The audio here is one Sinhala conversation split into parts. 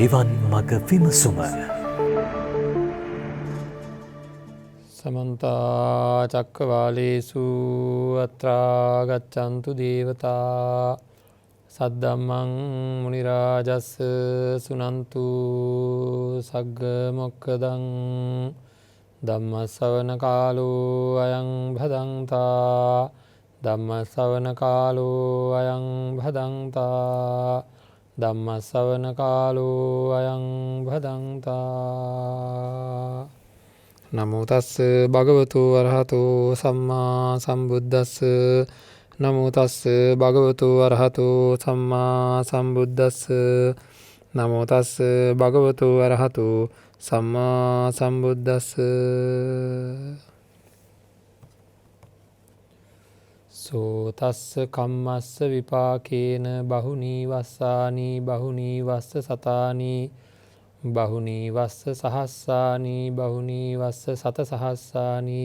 නිවන් මඟ විමසුම සමන්ත චක්කවාලේසු අත්‍රා ගච්ඡන්තු දේවතා සද්දම්මං මුනි රාජස්ස සුනන්තු සග්ග මොක්ඛදං ධම්ම ශ්‍රවණ කාලෝ අයං භදංතා ධම්ම ශ්‍රවණ කාලෝ අයං භදංතා ධම්ම ශ්‍රවණ කාලෝ අයං භදංතා නමෝ තස්ස භගවතු වරහතෝ සම්මා සම්බුද්දස්ස නමෝ තස්ස භගවතු වරහතෝ සම්මා සම්බුද්දස්ස නමෝ තස්ස භගවතු වරහතෝ සම්මා සම්බුද්දස්ස සෝ තස්ස කම්මස්ස විපාකේන බහුනී වස්සානි බහුනී වස්ස සතානි බහුනී වස්ස සහස්සානි බහුනී වස්ස සත සහස්සානි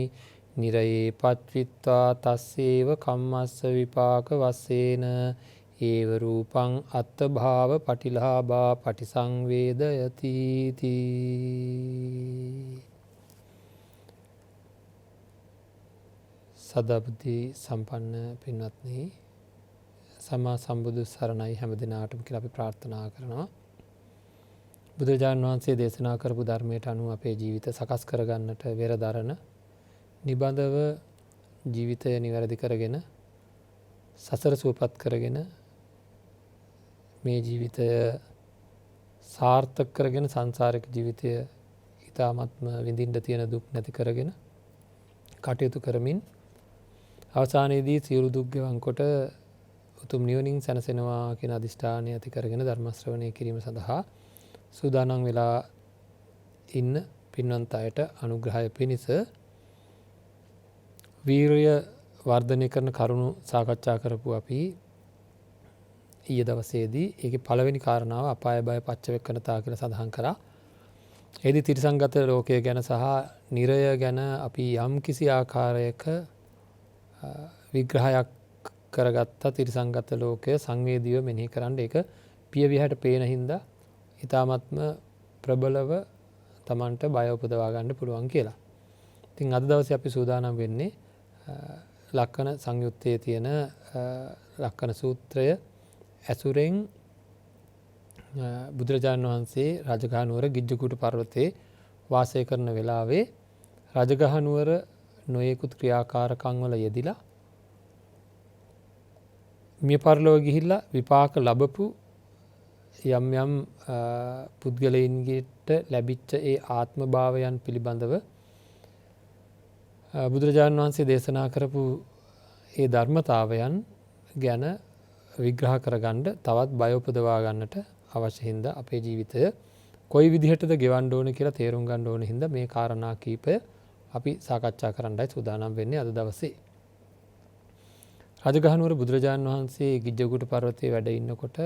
නිරයේ පච්චිත්වා තස්සේව කම්මස්ස විපාක වස්සේන ඒව රූපං අත්ථ භාව පටිලාභා පටිසංවේදයති සදාබුද්ධි සම්පන්න පින්වත්නි සම්මා සම්බුදු සරණයි හැම දිනාටම කියලා අපි ප්‍රාර්ථනා කරනවා. බුදුරජාණන් වහන්සේ දේශනා කරපු ධර්මයට අනුව අපේ ජීවිත සකස් කරගන්නට වෙරදරන නිබඳව ජීවිතය නිවැරදි කරගෙන සසර සුවපත් කරගෙන මේ ජීවිතය සාර්ථක කරගෙන සංසාරික ජීවිතය ඉතාමත්ම විඳින්න තියෙන දුක් නැති කරගෙන කටයුතු කරමින් අවසානයේදී සියලු දුක් ගෙවන් කොට උතුම් නිවනින් සැනසෙනවා කියන අදිෂ්ඨානය ඇති කරගෙන ධර්ම ශ්‍රවණය කිරීම සඳහා සූදානම් වෙලා ඉන්න පින්වන්ත අයට අනුග්‍රහය පිණිස වීරිය වර්ධනය කරන කරුණු සාකච්ඡා කරපු අපි ඊයේ දවසේදී ඒකේ පළවෙනි කාරණාව අපාය බය පච්චවෙක්කනතා කියලා සඳහන් කරා. එෙහිදී තිරිසංගත ලෝකය ගැන සහ නිරය ගැන අපි යම් කිසි ආකාරයක විග්‍රහයක් කරගත්ත තිරිසංගත ලෝකය සංවේදීව මෙනෙහි කරන්න ඒක පිය විහට පේන හින්දා ඉතාමත්ම ප්‍රබලව තමන්ට බය උපදවා ගන්න පුළුවන් කියලා. ඉතින් අද දවසේ අපි සූදානම් වෙන්නේ ලක්කන සංයුත්තේ තියෙන ලක්කන සූත්‍රය ඇසුරෙන් බුදුරජාණන් වහන්සේ රජගහනුවර ගිජ්ජකූට පර්වතයේ වාසය කරන වෙලාවේ රජගහනුවර නොයෙකුත් ක්‍රියාකාරකම් වල යෙදිලා මිය පරලොව ගිහිල්ලා විපාක ලැබපු යම් යම් පුද්ගලයින්ගේට ලැබිච්ච ඒ ආත්ම භාවයන් පිළිබඳව බුදුරජාණන් වහන්සේ දේශනා කරපු ඒ ධර්මතාවයන් ගැන විග්‍රහ කරගන්න තවත් බය උපදවා ගන්නට අවශ්‍ය හින්දා අපේ ජීවිතය කොයි විදිහටද ගෙවන්න ඕන කියලා තේරුම් ගන්න ඕන හින්දා මේ කාරණා කීපය අපි සාකච්ඡා කරන්නයි සූදානම් වෙන්නේ අද දවසේ. රජගහනුවර බුදුරජාණන් වහන්සේ ගිජ්ජකූට පර්වතයේ වැඩ ඉන්නකොට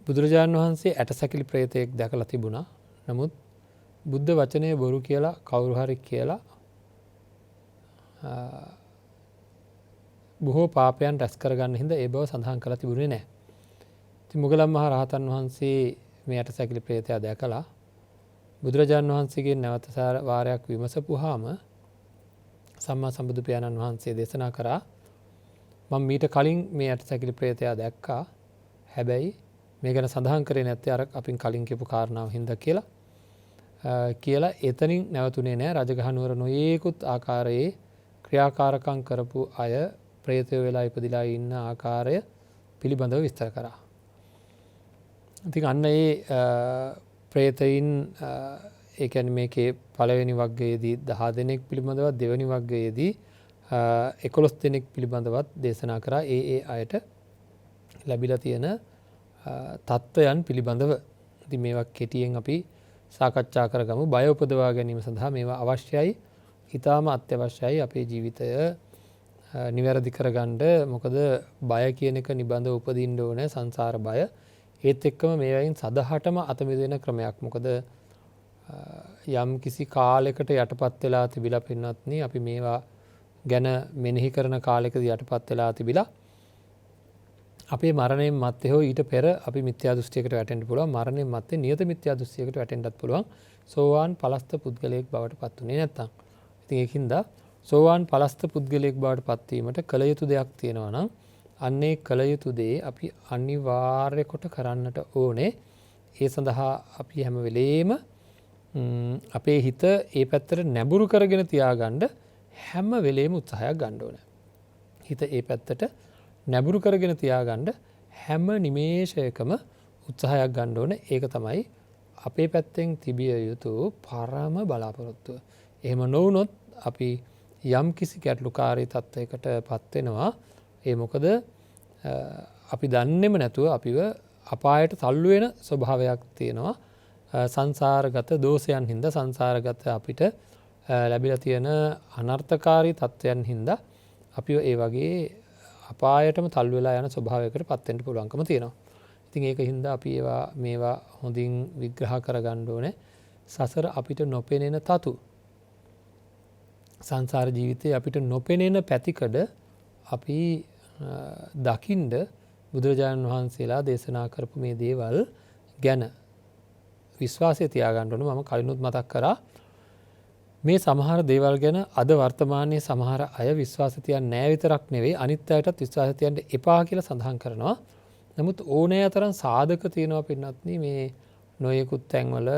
බුදුරජාණන් වහන්සේ ඇටසැකිලි ප්‍රේතයෙක් දැකලා තිබුණා. නමුත් බුද්ධ වචනය බොරු කියලා කවුරු හරි කියලා බොහෝ පාපයන් රැස් කරගන්න හින්දා ඒ බව සඳහන් කරලා තිබුණේ නැහැ. ඉතින් මුගලන් මහ රහතන් වහන්සේ මේ ඇටසැකිලි ප්‍රේතයා දැකලා බුදුරජාණන් වහන්සේගෙන් නැවත වාරයක් විමසපුවාම සම්මා සම්බුදු පියාණන් වහන්සේ දේශනා කරා මම මීට කලින් මේ ඇටසැකිලි ප්‍රේතයා දැක්කා. හැබැයි මේ ගැන සඳහන් කරේ නැත්තේ අර අපින් කලින් කියපු කාරණාව හින්දා කියලා එතනින් නැවතුනේ නැහැ. රජගහනුවර නොයේකුත් ආකාරයේ ක්‍රියාකාරකම් කරපු අය ප්‍රේතය වෙලා ඉපදිලා ඉන්න ආකාරය පිළිබඳව විස්තර කරා. ඉතින් අන්න ඒ ප්‍රේතයින් ඒ කියන්නේ මේකේ පළවෙනි වග්ගයේදී 10 දෙනෙක් පිළිබඳව දෙවෙනි වග්ගයේදී 11 දෙනෙක් පිළිබඳවත් දේශනා කරා ඒ අයට ලැබිලා තියෙන තත්ත්වයන් පිළිබඳව. ඉතින් මේවා කෙටියෙන් අපි සාකච්ඡා කරගමු. බය උපදවා ගැනීම සඳහා මේවා අවශ්‍යයි. ඊටාම අත්‍යවශ්‍යයි අපේ ජීවිතය නිවැරදි කරගන්න. මොකද බය කියන එක නිබඳව උපදින්න ඕනේ සංසාර බය. ඒත් එක්කම මේවායින් සදහටම අත මිදෙන ක්‍රමයක්. මොකද යම් කිසි කාලයකට යටපත් වෙලා තිබිලා පින්වත්නි අපි මේවා ගැන මෙනෙහි කරන කාලයකදී යටපත් වෙලා තිබිලා අපේ මරණයෙන් මත්තේ හෝ ඊට පෙර අපි මිත්‍යා දෘෂ්ටියකට වැටෙන්න පුළුවන්. මරණයෙන් මත්තේ නියත මිත්‍යා දෘෂ්ටියකට වැටෙන්නත් පුළුවන්. සෝවාන් පලස්ත පුද්ගලයෙක් බවට පත් වුණේ නැත්තම්. ඉතින් ඒකින්ද සෝවාන් පලස්ත පුද්ගලයෙක් බවට පත්වීමට කළ යුතු දෙයක් තියෙනවා නම් අන්නේ කළ යුතු දේ අපි අනිවාර්ය කොට කරන්නට ඕනේ. ඒ සඳහා අපි හැම වෙලේම අපේ හිත ඒ පැත්තට නැඹුරු කරගෙන තියාගන්න හැම වෙලේම උත්සාහයක් ගන්න ඕනේ. හිත ඒ පැත්තට නැඹුරු කරගෙන තියාගන්න හැම නිමේෂයකම උත්සාහයක් ගන්න ඕනේ. ඒක තමයි අපේ පැත්තෙන් තිබිය යුතු පරම බලාපොරොත්තුව. එහෙම නොවුනොත් අපි යම් කිසි ගැටලුකාරී තත්ත්වයකට පත් වෙනවා. ඒ මොකද අපි දන්නේම නැතුව අපිව අපායට තල්ලු වෙන ස්වභාවයක් තියෙනවා. සංසාරගත දෝෂයන් හින්දා සංසාරගත අපිට ලැබිලා තියෙන අනර්ථකාරී තත්ත්වයන් හින්දා අපිව ඒ වගේ අපායටම තල්ලු වෙලා යන ස්වභාවයකට පත් වෙන්න පුළුවන්කම තියෙනවා. ඉතින් ඒක හින්දා අපි මේවා හොඳින් විග්‍රහ කරගන්න ඕනේ. සසර අපිට නොපෙනෙන තතු. සංසාර ජීවිතේ අපිට නොපෙනෙන පැතිකඩ අපි දකින්ද බුදුරජාණන් වහන්සේලා දේශනා කරපු මේ දේවල් ගැන විශ්වාසය තියාගන්න ඕනේ. මම කලිනුත් මතක් කරා මේ සමහර දේවල් ගැන අද වර්තමානයේ සමහර අය විශ්වාස තියන්නේ නැහැ විතරක් නෙවෙයි අනිත් අයටත් විශ්වාස තියන්න එපා කියලා සඳහන් කරනවා. නමුත් ඕනෑ තරම් සාධක තියෙනවා පින්නත්නි මේ නොයෙකුත් තැන්වල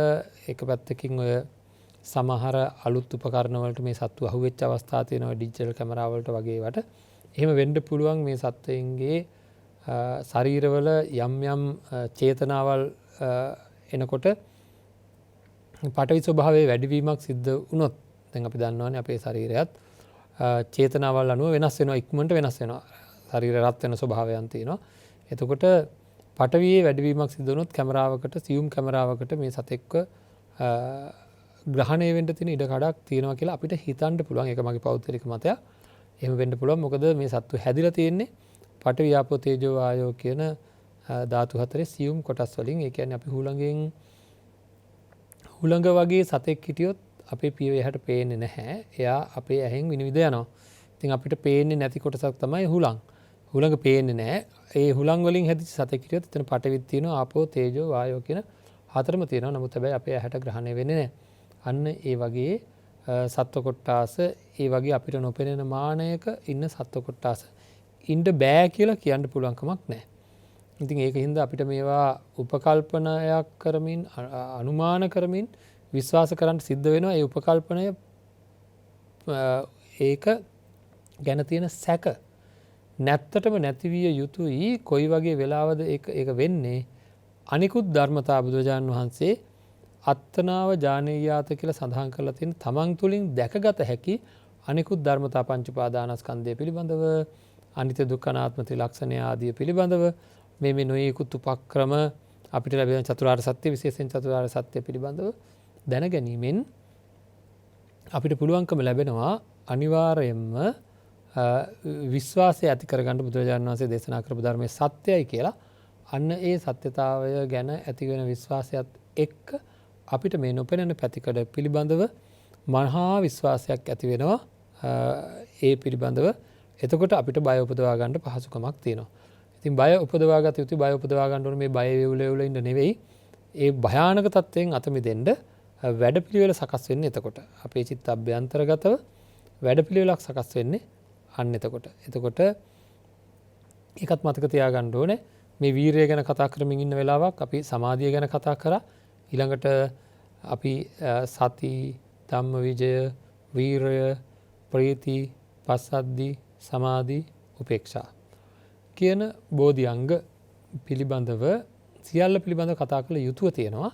එක පැත්තකින් ඔය සමහර අලුත් උපකරණ වලට මේ සත්තු අහුවෙච්ච අවස්ථා තියෙනවා ඩිජිටල් කැමරා වලට වගේ ඒවට. එහෙම වෙන්න පුළුවන් මේ සත්වයන්ගේ ශරීරවල යම් යම් චේතනාවල් එනකොට පටවි ස්වභාවයේ වැඩිවීමක් සිද්ධ වුණොත් දැන් අපි දන්නවනේ අපේ ශරීරයත් චේතනාවල් අනුව වෙනස් වෙනවා ඉක්මනට වෙනස් වෙනවා. ශරීර රත් වෙන ස්වභාවයන් තියෙනවා. එතකොට පටවියේ වැඩිවීමක් සිදු වුණොත් කැමරාවකට සියුම් කැමරාවකට මේ සතෙක්ව ග්‍රහණය වෙන්න තියෙන ඉඩ කඩක් තියෙනවා කියලා අපිට හිතන්න පුළුවන්. ඒක මගේ පෞද්ගලික මතයක්. එහෙම වෙන්න පුළුවන්. මොකද මේ සත්තු හැදිලා තියෙන්නේ පඨවි ආපෝ තේජෝ වායෝ කියන ධාතු හතරේ සියුම් කොටස් වලින්. ඒ කියන්නේ අපි හුළඟ වගේ සතෙක් හිටියොත් අපේ පියව එහාට පේන්නේ නැහැ. එයා අපේ ඇහෙන් විනිවිද යනවා. ඉතින් අපිට පේන්නේ නැති කොටසක් තමයි හුළං. හුළඟ පේන්නේ නැහැ. ඒ හුළං වලින් හැදිච්ච සතෙක් හිටියොත් එතන පඨවිත් තියෙනවා ආපෝ තේජෝ වායෝ කියන හතරම තියෙනවා. නමුත් හැබැයි අපේ ඇහැට ග්‍රහණය වෙන්නේ නැහැ. අන්න ඒ වගේ සත්ව කොට්ටාස ඒ වගේ අපිට නොපෙනෙන මානයක ඉන්න සත්ව කොට්ටාස ඉන්න බෑ කියලා කියන්න පුළුවන් කමක් නැහැ. ඉතින් ඒක හින්දා අපිට මේවා උපකල්පනයක් කරමින් අනුමාන කරමින් විශ්වාස කරන්න සිද්ධ වෙනවා. ඒ උපකල්පනය ඒක ගැන තියෙන සැක නැත්තටම නැතිවිය යුතුයි. කොයි වගේ වෙලාවද ඒක වෙන්නේ? අනිකුත් ධර්මතා බුදුරජාණන් වහන්සේ අත්තනාව ජානීයාත කියලා සඳහන් කරලා තියෙන තමන් තුළින් දැකගත හැකි අනිකුත් ධර්මතා පංච උපාදානස්කන්ධය පිළිබඳව අනිත්‍ය දුක්ඛ අනාත්ම ත්‍රිලක්ෂණය ආදී පිළිබඳව මේ නොයෙකුත් උපක්‍රම අපිට ලැබෙන චතුරාර්ය සත්‍ය විශේෂයෙන් චතුරාර්ය සත්‍ය පිළිබඳව දැන ගැනීමෙන් අපිට පුළුවන්කම ලැබෙනවා අනිවාර්යයෙන්ම විශ්වාසය ඇති කරගන්න බුදුරජාණන් වහන්සේ දේශනා කරපු ධර්මයේ සත්‍යයි කියලා. අන්න ඒ සත්‍යතාවය ගැන ඇති වෙන විශ්වාසයත් එක්ක අපිට මේ නොපෙනෙන පැතිකඩ පිළිබඳව මහා විශ්වාසයක් ඇති වෙනවා. ඒ පිළිබඳව එතකොට අපිට බය උපදවා ගන්න පහසුකමක් තියෙනවා. ඉතින් බය උපදවා ගත යුතු බය උපදවා ගන්න ඕනේ මේ බය වේවුල ඉන්න නෙවෙයි. ඒ භයානක තත්ත්වයෙන් අත මිදෙන්න වැඩපිළිවෙල සකස් වෙන්නේ එතකොට. අපේ චිත්ත අභ්‍යන්තරගතව වැඩපිළිවෙලක් සකස් වෙන්නේ අන්න එතකොට. එතකොට ඒකත් මතක තියාගන්න ඕනේ. මේ වීරිය ගැන කතා කරමින් ඉන්න වෙලාවක් අපි සමාධිය ගැන කතා කරා. ඊළඟට අපි සති, ධම්මවිජය, වීරය, ප්‍රීති, පස්සද්ධි, සමාධි, උපේක්ෂා කියන බෝධි අංග පිළිබඳව සියල්ල පිළිබඳව කතා කළ යුතුව තියෙනවා.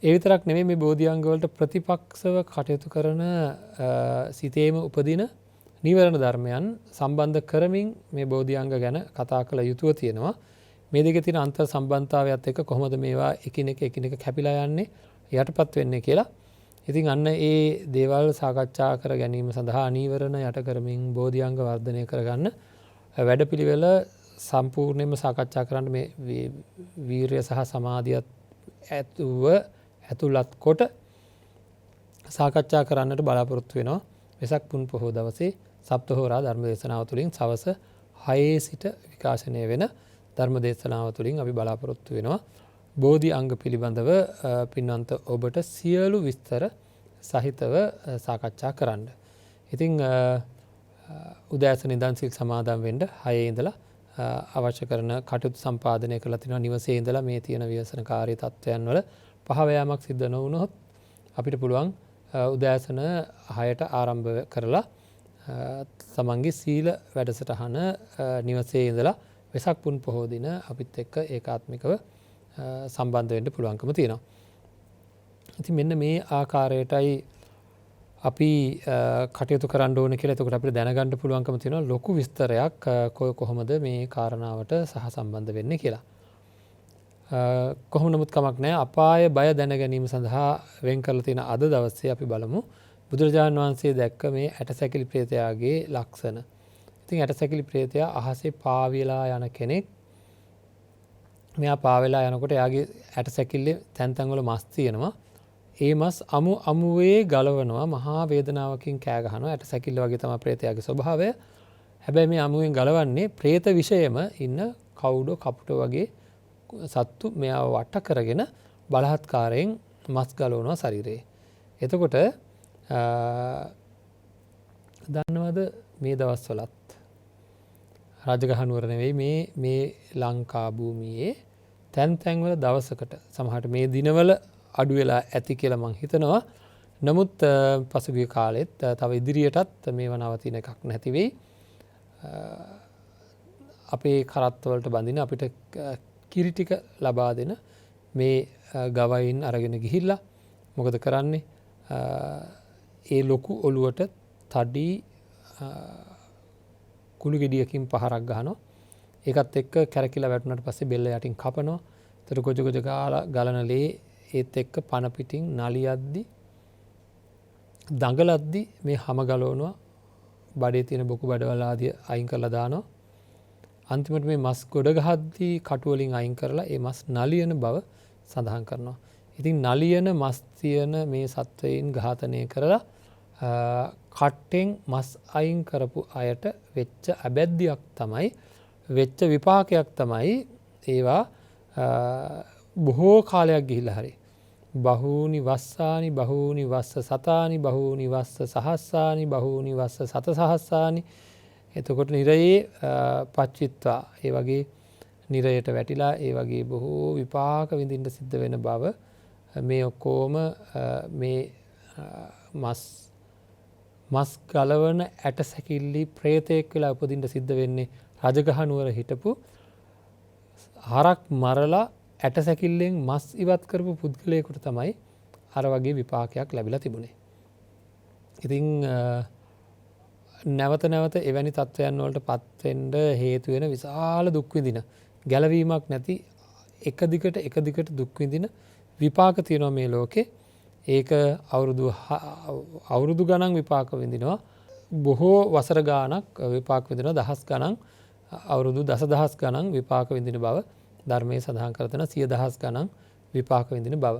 ඒ විතරක් නෙමෙයි මේ බෝධි අංග වලට ප්‍රතිපක්ෂව කටයුතු කරන සිතේම උපදින නීවරණ ධර්මයන් සම්බන්ධ කරමින් මේ බෝධි අංග ගැන කතා කළ යුතුව තියෙනවා. මේ දෙකේ තියෙන අන්තර් සම්බන්ධතාවයත් එක්ක කොහොමද මේවා එකිනෙක කැපිලා යන්නේ යටපත් වෙන්නේ කියලා. ඉතින් අන්න ඒ දේවල් සාකච්ඡා කර ගැනීම සඳහා නීවරණ යට කරමින් බෝධි අංග වර්ධනය කරගන්න වැඩපිළිවෙල සම්පූර්ණයෙන්ම සාකච්ඡා කරන්න මේ වීරිය සහ සමාධියත් ඇතුළත් කොට සාකච්ඡා කරන්නට බලාපොරොත්තු වෙනවා. වෙසක් පුන් පොහෝ දවසේ සප්තහෝරා ධර්ම දේශනාව තුළින් සවස 6 සිට විකාශනය වෙන ධර්ම දේශනාව තුළින් අපි බලාපොරොත්තු වෙනවා බෝධි අංග පිළිබඳව පින්වන්ත ඔබට සියලු විස්තර සහිතව සාකච්ඡා කරන්න. ඉතින් උදෑසන ඉඳන් සිල් සමාදන් වෙන්න 6 ඉඳලා අවශ්‍ය කරන කටයුතු සම්පාදනය කරලා තිනවා. නිවසේ ඉඳලා මේ තියෙන ව්‍යසනකාරී තත්ත්වයන් වල පහව යාමක් සිද්ධ නොවුනොත් අපිට පුළුවන් උදෑසන 6ට ආරම්භ කරලා තමන්ගේ සීල වැඩසටහන නිවසේ ඉඳලා වෙසක් පුන් පොහෝ දින අපිත් එක්ක ඒකාත්මිකව සම්බන්ධ වෙන්න පුළුවන්කම තියෙනවා. ඉතින් මෙන්න මේ ආකාරයටයි අපි කටයුතු කරන්න ඕන කියලා. එතකොට අපිට දැනගන්න පුළුවන්කම තියෙනවා ලොකු විස්තරයක් කොහොමද මේ කාරණාවට සහ සම්බන්ධ වෙන්නේ කියලා. කොහොම නමුත් කමක් නැහැ. අපාය බය දැන ගැනීම සඳහා වෙන් කරලා තියෙන අද දවසේ අපි බලමු බුදුරජාණන් වහන්සේ දැක්ක මේ ඇටසැකිලි ප්‍රේතයාගේ ලක්ෂණ. ඉතින් ඇටසැකිලි ප්‍රේතයා අහසේ පාවිලා යන කෙනෙක්. මෙයා පාවෙලා යනකොට එයාගේ ඇටසැකිල්ලේ තැන් තැන් වල මස් තියෙනවා. ඒ මස් අමුවේ ගලවනවා. මහා වේදනාවකින් කෑ ගහනවා. ඇටසැකිල්ල වගේ තමයි ප්‍රේතයාගේ ස්වභාවය. හැබැයි මේ අමුවෙන් ගලවන්නේ ප්‍රේත විෂයම ඉන්න කවුඩෝ කපුටෝ වගේ සත්තු මෙයාව වට කරගෙන බලහත්කාරයෙන් මස් ගලවනවා ශරීරයේ. එතකොට දන්නවද මේ දවස්වලත් රජගහ නුවර නෙවෙයි මේ ලංකා භූමියේ තැන් තැන්වල දවසකට සමහරට මේ දිනවල අඩු වෙලා ඇති කියලා මං හිතනවා. නමුත් පසුගිය කාලෙත් තව ඉදිරියටත් මේව නවතින එකක් නැති වෙයි. අපේ කරත්තවලට බඳින අපිට කිරි ටික ලබා දෙන මේ ගවයින් අරගෙන ගිහිල්ලා මොකද කරන්නේ? ඒ ලොකු ඔලුවට තඩි කුළු ගෙඩියකින් පහරක් ගහනවා. ඒකත් එක්ක කැරකිලා වැටුණාට පස්සේ බෙල්ල යටින් කපනවා. ඒතර ගොජ ගොජ ගාලා ගලන ලේ ඒත් එක්ක පන පිටින් නලියද්දි දඟලද්දි මේ හැම ගලවනවා. බඩේ තියෙන බොකු බඩවල ආදී අයින් කරලා දානවා. අන්තිමට මේ මස් ගොඩ ගහද්දී කටු වලින් අයින් කරලා ඒ මස් නලියන බව සඳහන් කරනවා. ඉතින් නලියන මස් තියෙන මේ සත්වයින් ඝාතනය කරලා කට්ටෙන් මස් අයින් කරපු අයට වෙච්ච අබැද්දියක් තමයි වෙච්ච විපාකයක් තමයි ඒවා බොහෝ කාලයක් ගිහිල්ලා හරි බහූනි වස්සානි බහූනි වස්ස සතානි බහූනි වස්ස සහස්සානි බහූනි වස්ස සත සහස්සානි. එතකොට නිරයේ පච්චිත්වා ඒ වගේ නිරයට වැටිලා ඒ වගේ බොහෝ විපාක විඳින්න සිද්ධ වෙන බව මේ ඔක්කොම මේ මස් ගලවන ඇටසැකිල්ලි ප්‍රේතයෙක් වෙලා උපදින්න සිද්ධ වෙන්නේ රජගහ නුවර හිටපු හරක් මරලා ඇටසැකිල්ලෙන් මස් ඉවත් කරපු පුද්ගලයෙකුට තමයි අර වගේ විපාකයක් ලැබිලා තිබුණේ. ඉතින් නැවත නැවත එවැනි තත්ත්වයන් වලට පත් වෙන්න හේතු වෙන විශාල දුක් විඳින ගැලවීමක් නැති එක දිගට දුක් විඳින විපාක තියෙනවා මේ ලෝකේ. ඒක අවුරුදු ගණන් විපාක විඳිනවා. බොහෝ වසර ගාණක් විපාක විඳිනවා. දහස් ගණන් අවුරුදු දසදහස් ගණන් විපාක විඳින බව ධර්මයේ සඳහන් කර තියෙනවා. 100,000 ගණන් විපාක විඳින බව.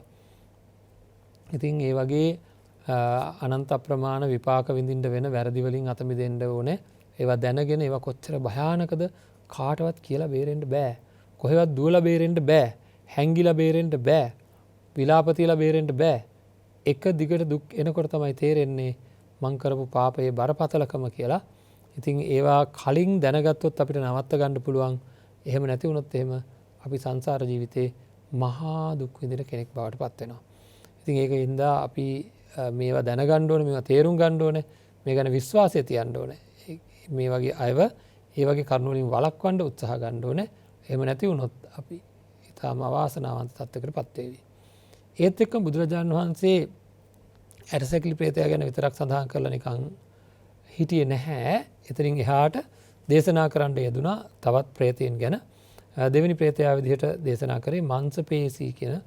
ඉතින් ඒ වගේ අනන්ත අප්‍රමාණ විපාක විඳින්න වෙන වැරදි වලින් අත මිදෙන්න ඕනේ. ඒවා දැනගෙන ඒවා කොච්චර භයානකද කාටවත් කියලා බේරෙන්න බෑ. කොහෙවත් දුවලා බේරෙන්න බෑ. හැංගිලා බේරෙන්න බෑ. විලාප තියලා බේරෙන්න බෑ. එක දිගට දුක් එනකොට තමයි තේරෙන්නේ මං කරපු පාපයේ බරපතලකම කියලා. ඉතින් ඒවා කලින් දැනගත්තොත් අපිට නවත්ත ගන්න පුළුවන්. එහෙම නැති වුණොත් එහෙම අපි සංසාර ජීවිතේ මහා දුක් විඳින කෙනෙක් බවට පත් වෙනවා. ඉතින් ඒකින්ද අපි මේවා දැනගන්න ඕනේ, මේවා තේරුම් ගන්න ඕනේ, මේ ගැන විශ්වාසය තියන්න ඕනේ. මේ වගේ අයව ඒ වගේ කරුණු වලින් වළක්වන්න උත්සාහ ගන්න ඕනේ. එහෙම නැති වුණොත් අපි ඊටාම අවාසනාවන්ත තත්යකට පත් වෙවි. ඒත් එක්ක බුදුරජාණන් වහන්සේ ඇටසැකිලි ප්‍රේතයා ගැන විතරක් සඳහන් කරලා නිකන් හිටියේ නැහැ. එතනින් එහාට දේශනා කරන්න යෙදුනා තවත් ප්‍රේතයන් ගැන. දෙවෙනි ප්‍රේතයා විදිහට දේශනා කරේ මාංශපේශී කියන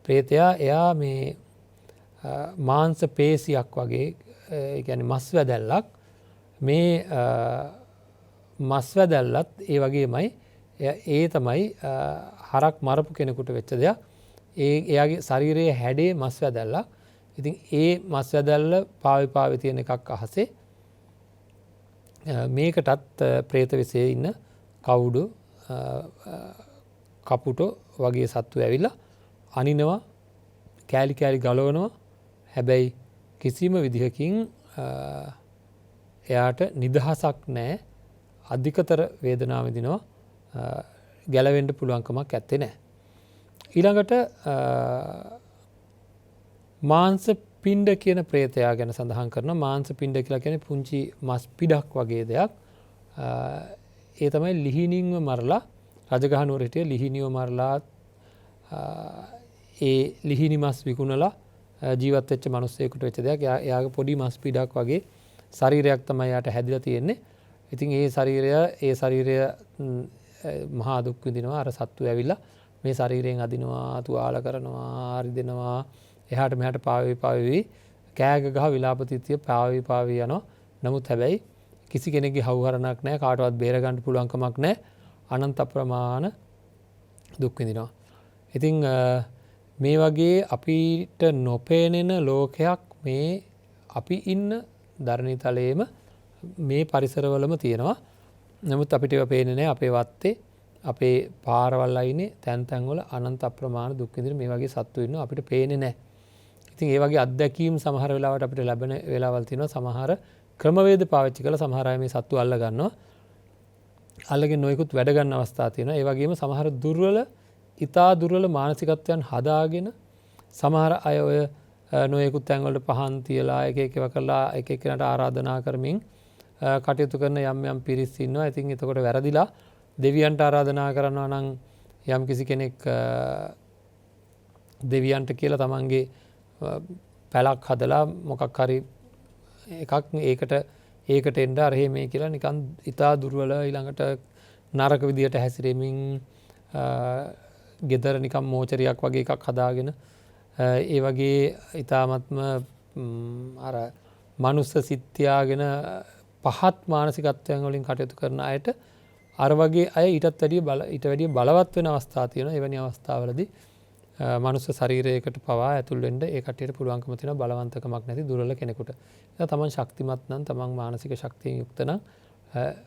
ප්‍රේතයා. එයා මේ මාංශ පේශියක් වගේ ඒ කියන්නේ මස් වැදැල්ලක්. මේ මස් වැදැල්ලත් ඒ වගේමයි ඒ තමයි හරක් මරපු කෙනෙකුට වෙච්ච දෙයක්. එයාගේ ශරීරයේ හැඩේ මස් වැදැල්ලක්. ඉතින් ඒ මස් වැදැල්ල පාවි තියෙන එකක් අහසේ. මේකටත් ප්‍රේත විශේෂයේ ඉන්න කවුඩු කපුටෝ වගේ සත්තු ඇවිල්ලා අනිනවා කෑලි කෑලි ගලවනවා. හැබැයි කිසිම විදිහකින් එයාට නිදහසක් නැහැ. අධිකතර වේදනාව විඳිනවා. ගැලවෙන්න පුළුවන්කමක් ඇත්තේ නැහැ. ඊළඟට මාංශ පිණ්ඩ කියන ප්‍රේතයා ගැන සඳහන් කරනවා. මාංශ පිණ්ඩ කියලා කියන්නේ පුංචි මස් පිඩක් වගේ දෙයක්. ඒ තමයි ලිහිණින්ව මරලා රජගහ නුවර හිටිය ලිහිණිව මරලා ඒ ලිහිණි මස් විකුණලා ජීවත් වෙච්ච මිනිස්සෙකුට වෙච්ච දෙයක්. එයාගේ පොඩි මස් පිඩක් වගේ ශරීරයක් තමයි යාට හැදිලා තියෙන්නේ. ඉතින් ඒ ශරීරය මහා දුක් විඳිනවා. අර සත්තු ඇවිල්ලා මේ ශරීරයෙන් අදිනවා, තුවාල කරනවා, රිදෙනවා. එහාට මෙහාට පාවෙවි කෑග ගහ විලාපතිත්‍ය පාවෙවි යනවා. නමුත් හැබැයි කිසි කෙනෙක්ගේ හවුහරණක් නැහැ. කාටවත් බේර ගන්න පුළුවන්කමක් නැහැ. අනන්ත අප්‍රමාණ දුක් විඳිනවා. ඉතින් මේ වගේ අපිට නොපෙනෙන ලෝකයක් මේ අපි ඉන්න ධරණී තලයේම මේ පරිසරවලම තියෙනවා. නමුත් අපිට ඒවා පේන්නේ නැහැ. අපේ වත්තේ අපේ පාරවල් අයිනේ තැන් තැන්වල අනන්ත අප්‍රමාණ දුක් විඳින මේ වගේ සත්තු ඉන්නවා. අපිට පේන්නේ නැහැ. ඉතින් ඒ වගේ අත්දැකීම් සමහර වෙලාවට අපිට ලැබෙන වෙලාවල් තියෙනවා. සමහර ක්‍රමවේද පාවිච්චි කරලා සමහර අය මේ සත්තු අල්ල ගන්නවා. අල්ලගෙන නොයෙකුත් වැඩ ගන්න අවස්ථා තියෙනවා. ඒ වගේම සමහර ඉතා දුර්වල මානසිකත්වයන් හදාගෙන සමහර අය ඔය නොයෙකුත් තැන්වලට පහන් තියලා එක එකව කරලා එක එක්කෙනාට ආරාධනා කරමින් කටයුතු කරන යම් පිරිස් ඉන්නවා. ඉතින් එතකොට වැරදිලා දෙවියන්ට ආරාධනා කරනවා නම් යම් කිසි කෙනෙක් දෙවියන්ට කියලා තමන්ගේ පැලක් හදලා මොකක් හරි එකක් ඒකට එන්න අරහෙ මේ කියලා නිකන් ඉතා දුර්වල ඊළඟට නරක විදියට හැසිරෙමින් ගෙදර නිකම් මෝචරියක් වගේ එකක් හදාගෙන ඒ වගේ ඉතාමත්ම අර මනුස්ස සිත්තියාගෙන පහත් මානසිකත්වයන් වලින් කටයුතු කරන අයට අර වගේ අය ඊට වැඩිය බලවත් වෙන අවස්ථා තියෙනවා. එවැනි අවස්ථාවලදී මනුස්ස ශරීරයකට පවා ඇතුල් වෙන්න ඒ කට්ටියට පුළුවන්කම තියෙනවා බලවන්තකමක් නැති දුර්වල කෙනෙකුට. ඒක තමන් ශක්තිමත් නම් තමන් මානසික ශක්තියෙන් යුක්ත නම්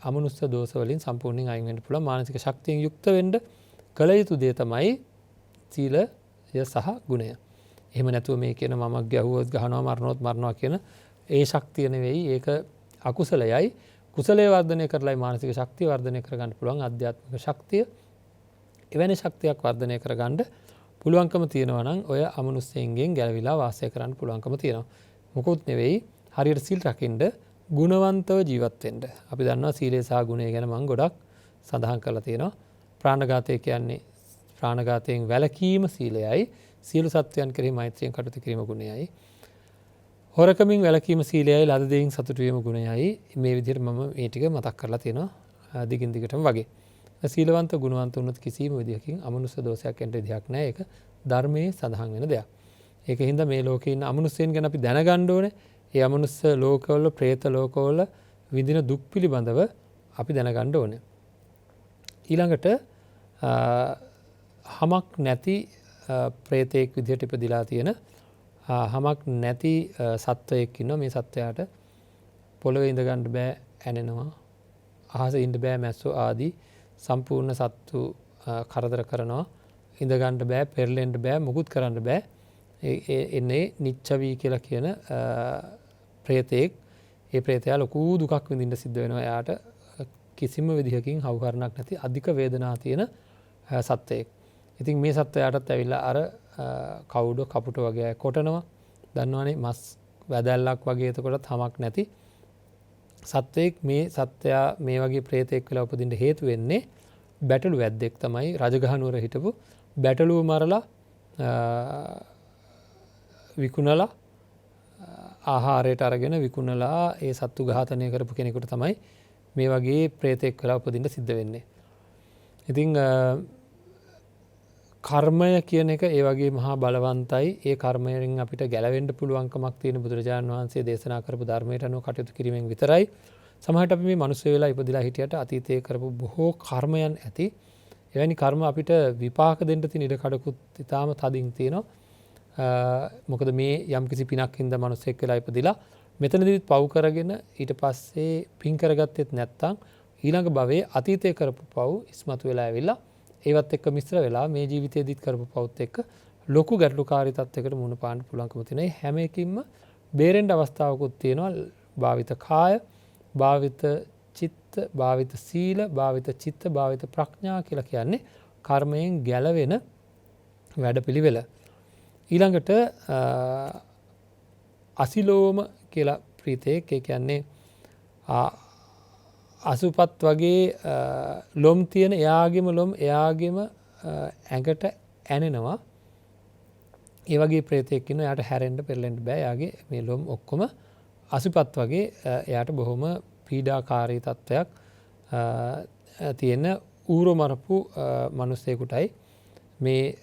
අමනුස්ස දෝෂ වලින් සම්පූර්ණයෙන් අයින් වෙන්න පුළුවන්. මානසික ශක්තියෙන් යුක්ත වෙන්න කළ යුතු දේ තමයි සීලය සහ ගුණය. එහෙම නැතුව මේ කියන මම ගැහුවොත් ගහනවා මරනවා කියන ඒ ශක්තිය නෙවෙයි. ඒක අකුසලයයි. කුසලයේ වර්ධනය කරලායි මානසික ශක්තිය වර්ධනය කරගන්න පුළුවන්. ආධ්‍යාත්මික ශක්තිය එවැනි ශක්තියක් වර්ධනය කරගන්න පුළුවන්කම තියෙනවා නම් ඔය අමනුෂ්‍යයන්ගෙන් ගැලවිලා වාසය කරන්න පුළුවන්කම තියෙනවා. මොකොත් නෙවෙයි හරියට සීල් රකින්න ගුණවන්තව ජීවත් වෙන්න. අපි දන්නවා සීලය සහ ගුණය ගැන මම ගොඩක් සඳහන් කරලා තියෙනවා. ප්‍රාණඝාතය කියන්නේ ප්‍රාණඝාතයෙන් වැළකීම සීලයයි. සියලු සත්වයන් කෙරෙහි මෛත්‍රියෙන් කටයුතු කිරීම ගුණයයි. හොරකමින් වැළකීම සීලයයි. ලද දෙයින් සතුටු වීම ගුණයයි. මේ විදිහට මම මේ ටික මතක් කරලා තියෙනවා දිගින් දිගටම වගේ. සීලවන්ත ගුණවන්ත වුණොත් කිසිම විදිහකින් අමනුෂ්‍ය දෝෂයක් එන්න විදිහක් නැහැ. ඒක ධර්මයේ සඳහන් වෙන දෙයක්. ඒක හින්දා මේ ලෝකේ ඉන්න අමනුෂ්‍යයන් ගැන අපි දැනගන්න ඕනේ. ඒ අමනුෂ්‍ය ලෝකවල, പ്രേත ලෝකවල විඳින දුක් පිළිබඳව අපි දැනගන්න ඕනේ. ඊළඟට හමක් නැති പ്രേතෙක් විදිහට ඉපදිලා තියෙන හමක් නැති සත්වයෙක් ඉන්නවා. මේ සත්වයාට පොළවේ ඉඳ ගන්න බෑ, ඇනෙනවා. අහසේ ඉන්න බෑ, මැස්සෝ ආදී සම්පූර්ණ සත්තු කරදර කරනවා. ඉඳ ගන්න බෑ, පෙරලෙන්න බෑ, මුකුත් කරන්න බෑ. එන්නේ නිච්චවි කියලා කියන പ്രേතෙක්. ඒ പ്രേතයා ලොකු දුකක් විඳින්න සිද්ධ වෙනවා. එයාට කිසිම විදිහකින් හවුහරණක් නැති අධික වේදනා තියෙන සත්වයෙක්. ඉතින් මේ සත්වයාටත් ඇවිල්ලා අර කවුඩ කපුට වගේ කොටනවා. දන්නවනේ මස් වැදැල්ලක් වගේ එතකොටත් හමක් නැති සත්වයෙක්. මේ සත්වයා මේ වගේ പ്രേතෙක් වෙලා උපදින්න හේතු වෙන්නේ බැටළු වැද්දෙක් තමයි. රජගහ නුවර හිටපු බැටළුව මරලා විකුණලා ආහාරයට අරගෙන විකුණලා ඒ සත්තු ඝාතනය කරපු කෙනෙකුට තමයි මේ වගේ പ്രേතෙක් වෙලා උපදින්න සිද්ධ වෙන්නේ. ඉතින් කර්මය කියන එක ඒ වගේ මහා බලවන්තයි. ඒ කර්මයෙන් අපිට ගැලවෙන්න පුළුවන්කමක් තියෙන බුදුරජාණන් වහන්සේ දේශනා කරපු ධර්මයට අනුව කටයුතු කිරීමෙන් විතරයි. සමහරට අපි මේ මිනිස්සු වෙලා ඉපදිලා හිටියට අතීතයේ කරපු බොහෝ කර්මයන් ඇති. එවැනි කර්ම අපිට විපාක දෙන්න තියෙන ඉඩ කඩකුත් ඉතාම තදින් තියෙනවා. මොකද මේ යම්කිසි පිනක් හින්දා මිනිස්සෙක් වෙලා ඉපදිලා මෙතනදිත් පව් කරගෙන ඊට පස්සේ පින් කරගත්තෙත් නැත්නම් ඊළඟ භවයේ අතීතයේ කරපු පව් ඉස්මතු වෙලා ඇවිල්ලා ඒවත් එක්ක මිශ්‍ර වෙලා මේ ජීවිතයේදීත් කරපු පව්ත් එක්ක ලොකු ගැටලුකාරී තත්යකට මුහුණ පාන්න පුළුවන්කම තියෙනවා. හැම එකකින්ම බේරෙන්න අවස්ථාවකුත් තියෙනවා. භාවිත කාය, භාවිත චිත්ත, භාවිත සීල, භාවිත චිත්ත, භාවිත ප්‍රඥා කියලා කියන්නේ කර්මයෙන් ගැලවෙන වැඩපිළිවෙල. ඊළඟට අසිලෝම කියලා ප්‍රීතයෙක්, ඒ කියන්නේ අසුපත් වගේ ලොම් තියෙන එයාගෙම ලොම් එයාගෙම ඇඟට ඇනෙනවා. ඒ වගේ ප්‍රේතයෙක් ඉන්නවා. එයාට හැරෙන්න පෙරලෙන්න බෑ. එයාගේ මේ ලොම් ඔක්කොම අසුපත් වගේ එයාට බොහොම පීඩාකාරී තත්ත්වයක් තියෙන ඌරු මරපු මිනිස්සෙකුටයි මේ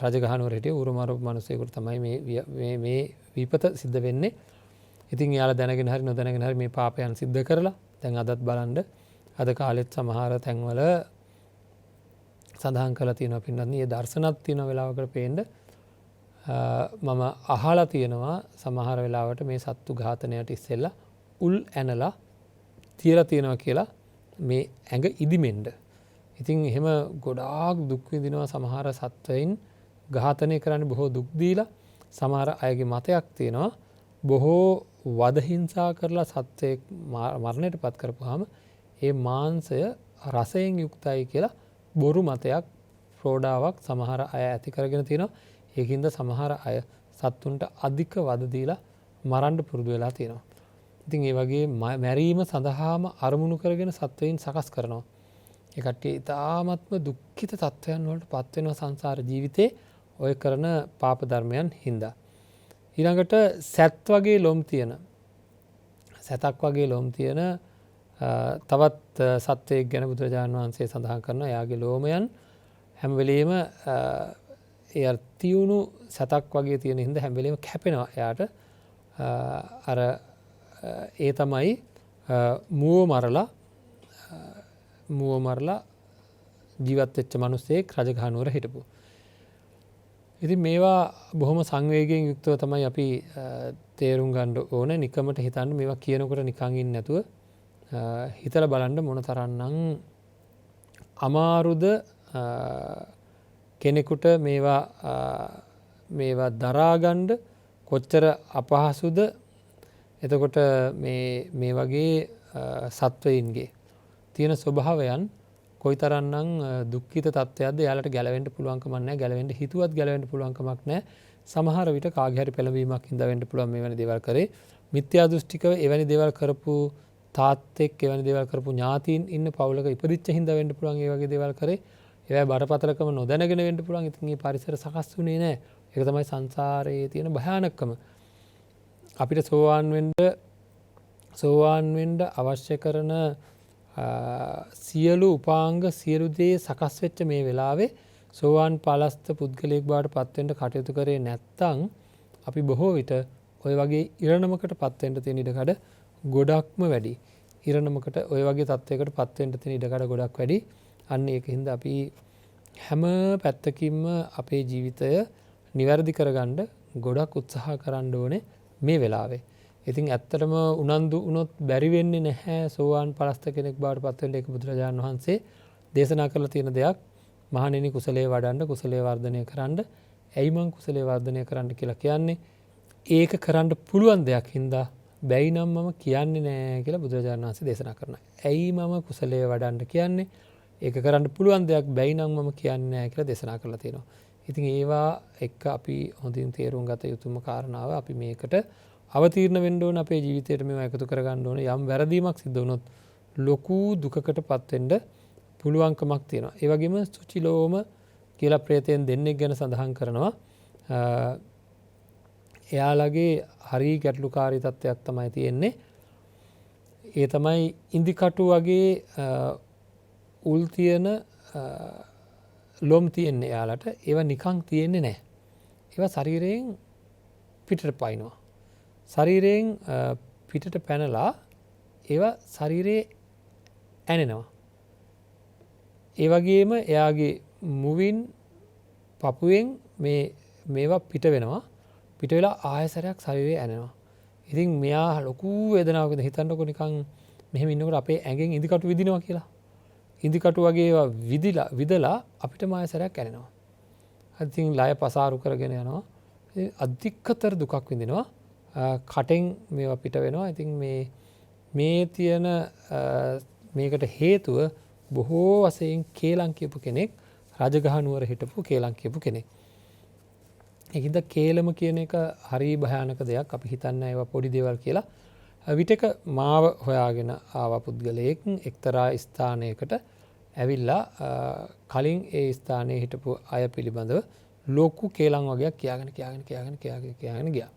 රජගහනුවර හිටිය ඌරු මරපු මිනිස්සෙකුට තමයි මේ විපත සිද්ධ වෙන්නේ. ඉතින් එයාලා දැනගෙන හරි නොදැනගෙන හරි මේ පාපයන් සිද්ධ කරලා දැන් අදත් බලන්න අද කාලෙත් සමහර තැන්වල සඳහන් කරලා තියෙනවා පින්නත් මේ දර්ශනත් තියෙන වෙලාවකට පේන්න මම අහලා තියෙනවා සමහර වෙලාවට මේ සත්තු ඝාතනයට ඉස්සෙල්ලා උල් ඇනලා තියලා තියෙනවා කියලා මේ ඇඟ ඉදිමෙන්න. ඉතින් එහෙම ගොඩාක් දුක් විඳිනවා සමහර සත්වයින් ඝාතනය කරන්න බොහෝ දුක් දීලා. සමහර අයගේ මතයක් තියෙනවා බොහෝ වද හිංසා කරලා සත්වයෙක් මරණයට පත් කරපුවාම ඒ මාංශය රසයෙන් යුක්තයි කියලා බොරු මතයක් ප්‍රෝඩාවක් සමහර අය ඇති කරගෙන තියෙනවා. ඒකින්ද සමහර අය සත්තුන්ට අධික වද දීලා මරන්න පුරුදු වෙලා තියෙනවා. ඉතින් ඒ වගේ මැරීම සඳහාම අරමුණු කරගෙන සත්වයින් සකස් කරනවා. ඒ කට්ටිය ඉතාමත්ම දුක්ඛිත තත්ත්වයන් වලට පත් වෙනවා සංසාර ජීවිතේ ඔය කරන පාප ධර්මයන් හින්දා. ඊළඟට සැත් වගේ ලොම් තියෙන සැතක් වගේ ලොම් තියෙන තවත් සත්වයෙක් ගැන බුදුරජාණන් වහන්සේ සඳහන් කරනවා. එයාගේ ලෝමයන් හැම වෙලෙම ඒ තියුණු සතක් වගේ තියෙන හින්දා හැම වෙලෙම කැපෙනවා. එයාට අර ඒ තමයි මුව මරලා ජීවත් වෙච්ච මිනිස්සෙක් රජගහනුවර හිටපු. ඉතින් මේවා බොහොම සංවේගයෙන් යුක්තව තමයි අපි තේරුම් ගන්න ඕනේ. නිකමට හිතන්න මේවා කියනකොට නිකන් ඉන්නේ නැතුව හිතලා බලන්න මොන තරම්නම් අමාරුද කෙනෙකුට මේවා දරාගන්න කොච්චර අපහසුද. එතකොට මේ වගේ සත්වයින්ගේ තියෙන ස්වභාවයන් කොයිතරම්නම් දුක්ඛිත තත්ත්වයක්ද. යාලට ගැලවෙන්න පුළුවන්කමක් නැහැ. ගැලවෙන්න හිතුවත් ගැලවෙන්න පුළුවන්කමක් නැහැ. සමහර විට කාගේ හරි පෙළඹීමක් හින්දා වෙන්න පුළුවන් මේ වැනි දේවල් කරේ. මිත්‍යා දෘෂ්ටිකව එවැනි දේවල් කරපු තාත්තෙක් එවැනි දේවල් කරපු ඥාතීන් ඉන්න පවුලක ඉපදිච්ච හින්දා වෙන්න පුළුවන් ඒ වගේ දේවල් කරේ. ඒවැ බරපතලකම නොදැනගෙන වෙන්න පුළුවන්. ඉතින් මේ පරිසර සකස් වුණේ නැහැ. ඒක තමයි සංසාරයේ තියෙන භයානකම. අපිට සෝවාන් වෙන්න අවශ්‍ය කරන සියලු උපාංග සියලු දේ සකස් වෙච්ච මේ වෙලාවේ සෝවාන් පලස්ත පුද්ගලයෙක් බවට පත් වෙන්න කටයුතු කරේ නැත්නම් අපි බොහෝ විට ඔය වගේ ඉරණමකට පත් වෙන්න තියෙන ඉඩකඩ ගොඩක්ම වැඩි. ඉරණමකට ඔය වගේ තත්වයකට පත් වෙන්න තියෙන ඉඩකඩ ගොඩක් වැඩි. අන්න ඒකින්ද අපි හැම පැත්තකින්ම අපේ ජීවිතය නිවැරදි කරගන්න ගොඩක් උත්සාහ කරන්න ඕනේ මේ වෙලාවේ. ඉතින් ඇත්තටම උනන්දු වුණොත් බැරි වෙන්නේ නැහැ සෝවාන් පලස්ත කෙනෙක් බවට පත් වෙන්න. ඒක බුදුරජාණන් වහන්සේ දේශනා කරලා තියෙන දෙයක්. මහණෙනි කුසලයේ වඩන්න කුසලයේ වර්ධනය කරන්න. ඇයි මං කුසලයේ වර්ධනය කරන්න කියලා කියන්නේ? ඒක කරන්න පුළුවන් දෙයක් හින්දා බැයි නම් මම කියන්නේ නැහැ කියලා බුදුරජාණන් වහන්සේ දේශනා කරනවා. ඇයි මම කුසලයේ වඩන්න කියන්නේ? ඒක කරන්න පුළුවන් දෙයක් බැයි නම් මම කියන්නේ නැහැ කියලා දේශනා කරලා තියෙනවා. ඉතින් ඒවා එක්ක අපි හොඳින් තේරුම් ගත යුතුම කාරණාව අපි මේකට අවතීර්ණ වෙන්න ඕන. අපේ ජීවිතයට මේවා එකතු කරගන්න ඕන. යම් වැරදීමක් සිද්ධ වුණොත් ලොකු දුකකට පත් වෙන්න පුළුවන්කමක් තියෙනවා. ඒ වගේම සුචිලෝම කියලා ප්‍රේතයන් දෙන්නෙක් ගැන සඳහන් කරනවා. එයාලගේ හරි ගැටලුකාරී තත්ත්වයක් තමයි තියෙන්නේ. ඒ තමයි ඉන්දිකටු වගේ උල් තියෙන ලොම් තියෙන්නේ එයාලට. ඒවා නිකන් තියෙන්නේ නැහැ. ඒවා ශරීරයෙන් පිටට පයින්නවා. ශරීරයෙන් පිටට පැනලා ඒවා ශරීරයේ ඇනෙනවා. ඒ වගේම එයාගේ මුවින් පපුවෙන් මේවා පිට වෙනවා. පිට වෙලා ආයසරයක් ශරීරයේ ඇනෙනවා. ඉතින් මෙයා ලොකු වේදනාවකද හිතන්නකො නිකන් මෙහෙම ඉන්නකොට අපේ ඇඟෙන් ඉදිකටු විදිනවා කියලා. ඉදිකටු වගේ ඒවා විදලා අපිට මායසරයක් ඇනෙනවා. ඉතින් ලය පසාරු කරගෙන යනවා. අධිකතර දුකක් විඳිනවා. කටෙන් මේවා පිට වෙනවා. ඉතින් මේ තියෙන මේකට හේතුව බොහෝ වශයෙන් කේලම් කියපු කෙනෙක්, රජගහ නුවර හිටපු කේලම් කියපු කෙනෙක්. ඒකින්ද කේලම කියන එක හරි භයානක දෙයක්. අපි හිතන්නේ ඒවා පොඩි දේවල් කියලා. විටක මාව හොයාගෙන ආව පුද්ගලයෙක් එක්තරා ස්ථානයකට ඇවිල්ලා කලින් ඒ ස්ථානයේ හිටපු අය පිළිබඳව ලොකු කේලම් වගේක් කියාගෙන ගියා.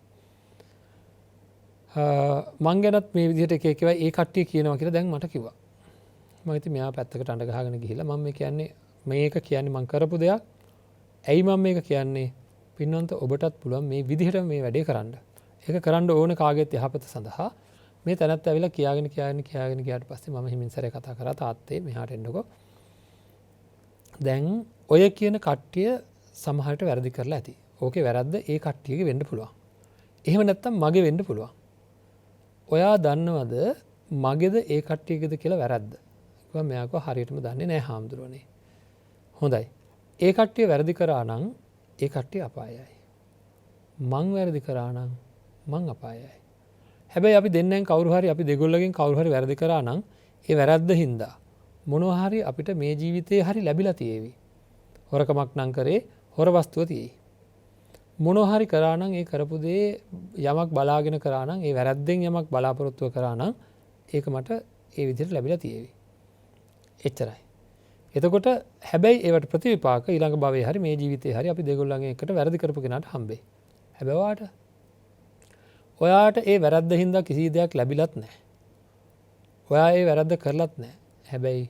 මං ගැනත් මේ විදිහට එක එකව ඒ කට්ටිය කියනවා කියලා දැන් මට කිව්වා. මම ඉතින් මෙයා පැත්තකට අඬ ගහගෙන ගිහිල්ලා මම මේ කියන්නේ මේක කියන්නේ මං කරපු දෙයක්. ඇයි මම මේක කියන්නේ? පින්වන්ත ඔබටත් පුළුවන් මේ විදිහට මේ වැඩේ කරන්න. ඒක කරන්න ඕන කාගෙත් යහපත සඳහා. මේ තැනත් ඇවිල්ලා කියාගෙන ගියාට පස්සේ මම හිමින් සැරේ කතා කරා තාත්තේ මෙහාට එන්නකෝ. දැන් ඔය කියන කට්ටිය සමහරට වැරදි කරලා ඇති. ඕකේ වැරද්ද ඒ කට්ටියගේ වෙන්න පුළුවන්. එහෙම නැත්තම් මගේ වෙන්න පුළුවන්. ඔයා දන්නවද මගේද ඒ කට්ටියගේද කියලා වැරද්ද? කිව්වා මෙයා කිව්වා හරියටම දන්නේ නැහැ හාමුදුරනේ. හොඳයි. ඒ කට්ටිය වැරදි කරා නම් ඒ කට්ටිය අපායයි. මං වැරදි කරා නම් මං අපායයි. හැබැයි අපි දෙන්නෙන් කවුරු හරි අපි දෙගොල්ලගෙන් කවුරු හරි වැරදි කරා නම් ඒ වැරද්ද හින්දා මොනවා හරි අපිට මේ ජීවිතේ හරි ලැබිලා තියෙවි. හොරකමක් නම් කරේ හොර වස්තුව තියෙයි. මොනවා හරි කරා නම් ඒ කරපු දේ යමක් බලාගෙන කරා නම් ඒ වැරද්දෙන් යමක් බලාපොරොත්තුව කරා නම් ඒක මට ඒ විදිහට ලැබිලා තියෙවි. එච්චරයි. එතකොට හැබැයි ඒවට ප්‍රතිවිපාක ඊළඟ භවයේ හරි මේ ජීවිතේ හරි අපි දෙගොල්ලන්ගෙන් එකට වැරදි කරපු කෙනාට හම්බෙයි. හැබැයි ඔයාට ඒ වැරද්ද හින්දා කිසි දෙයක් ලැබිලත් නැහැ. ඔයා ඒ වැරද්ද කරලත් නැහැ. හැබැයි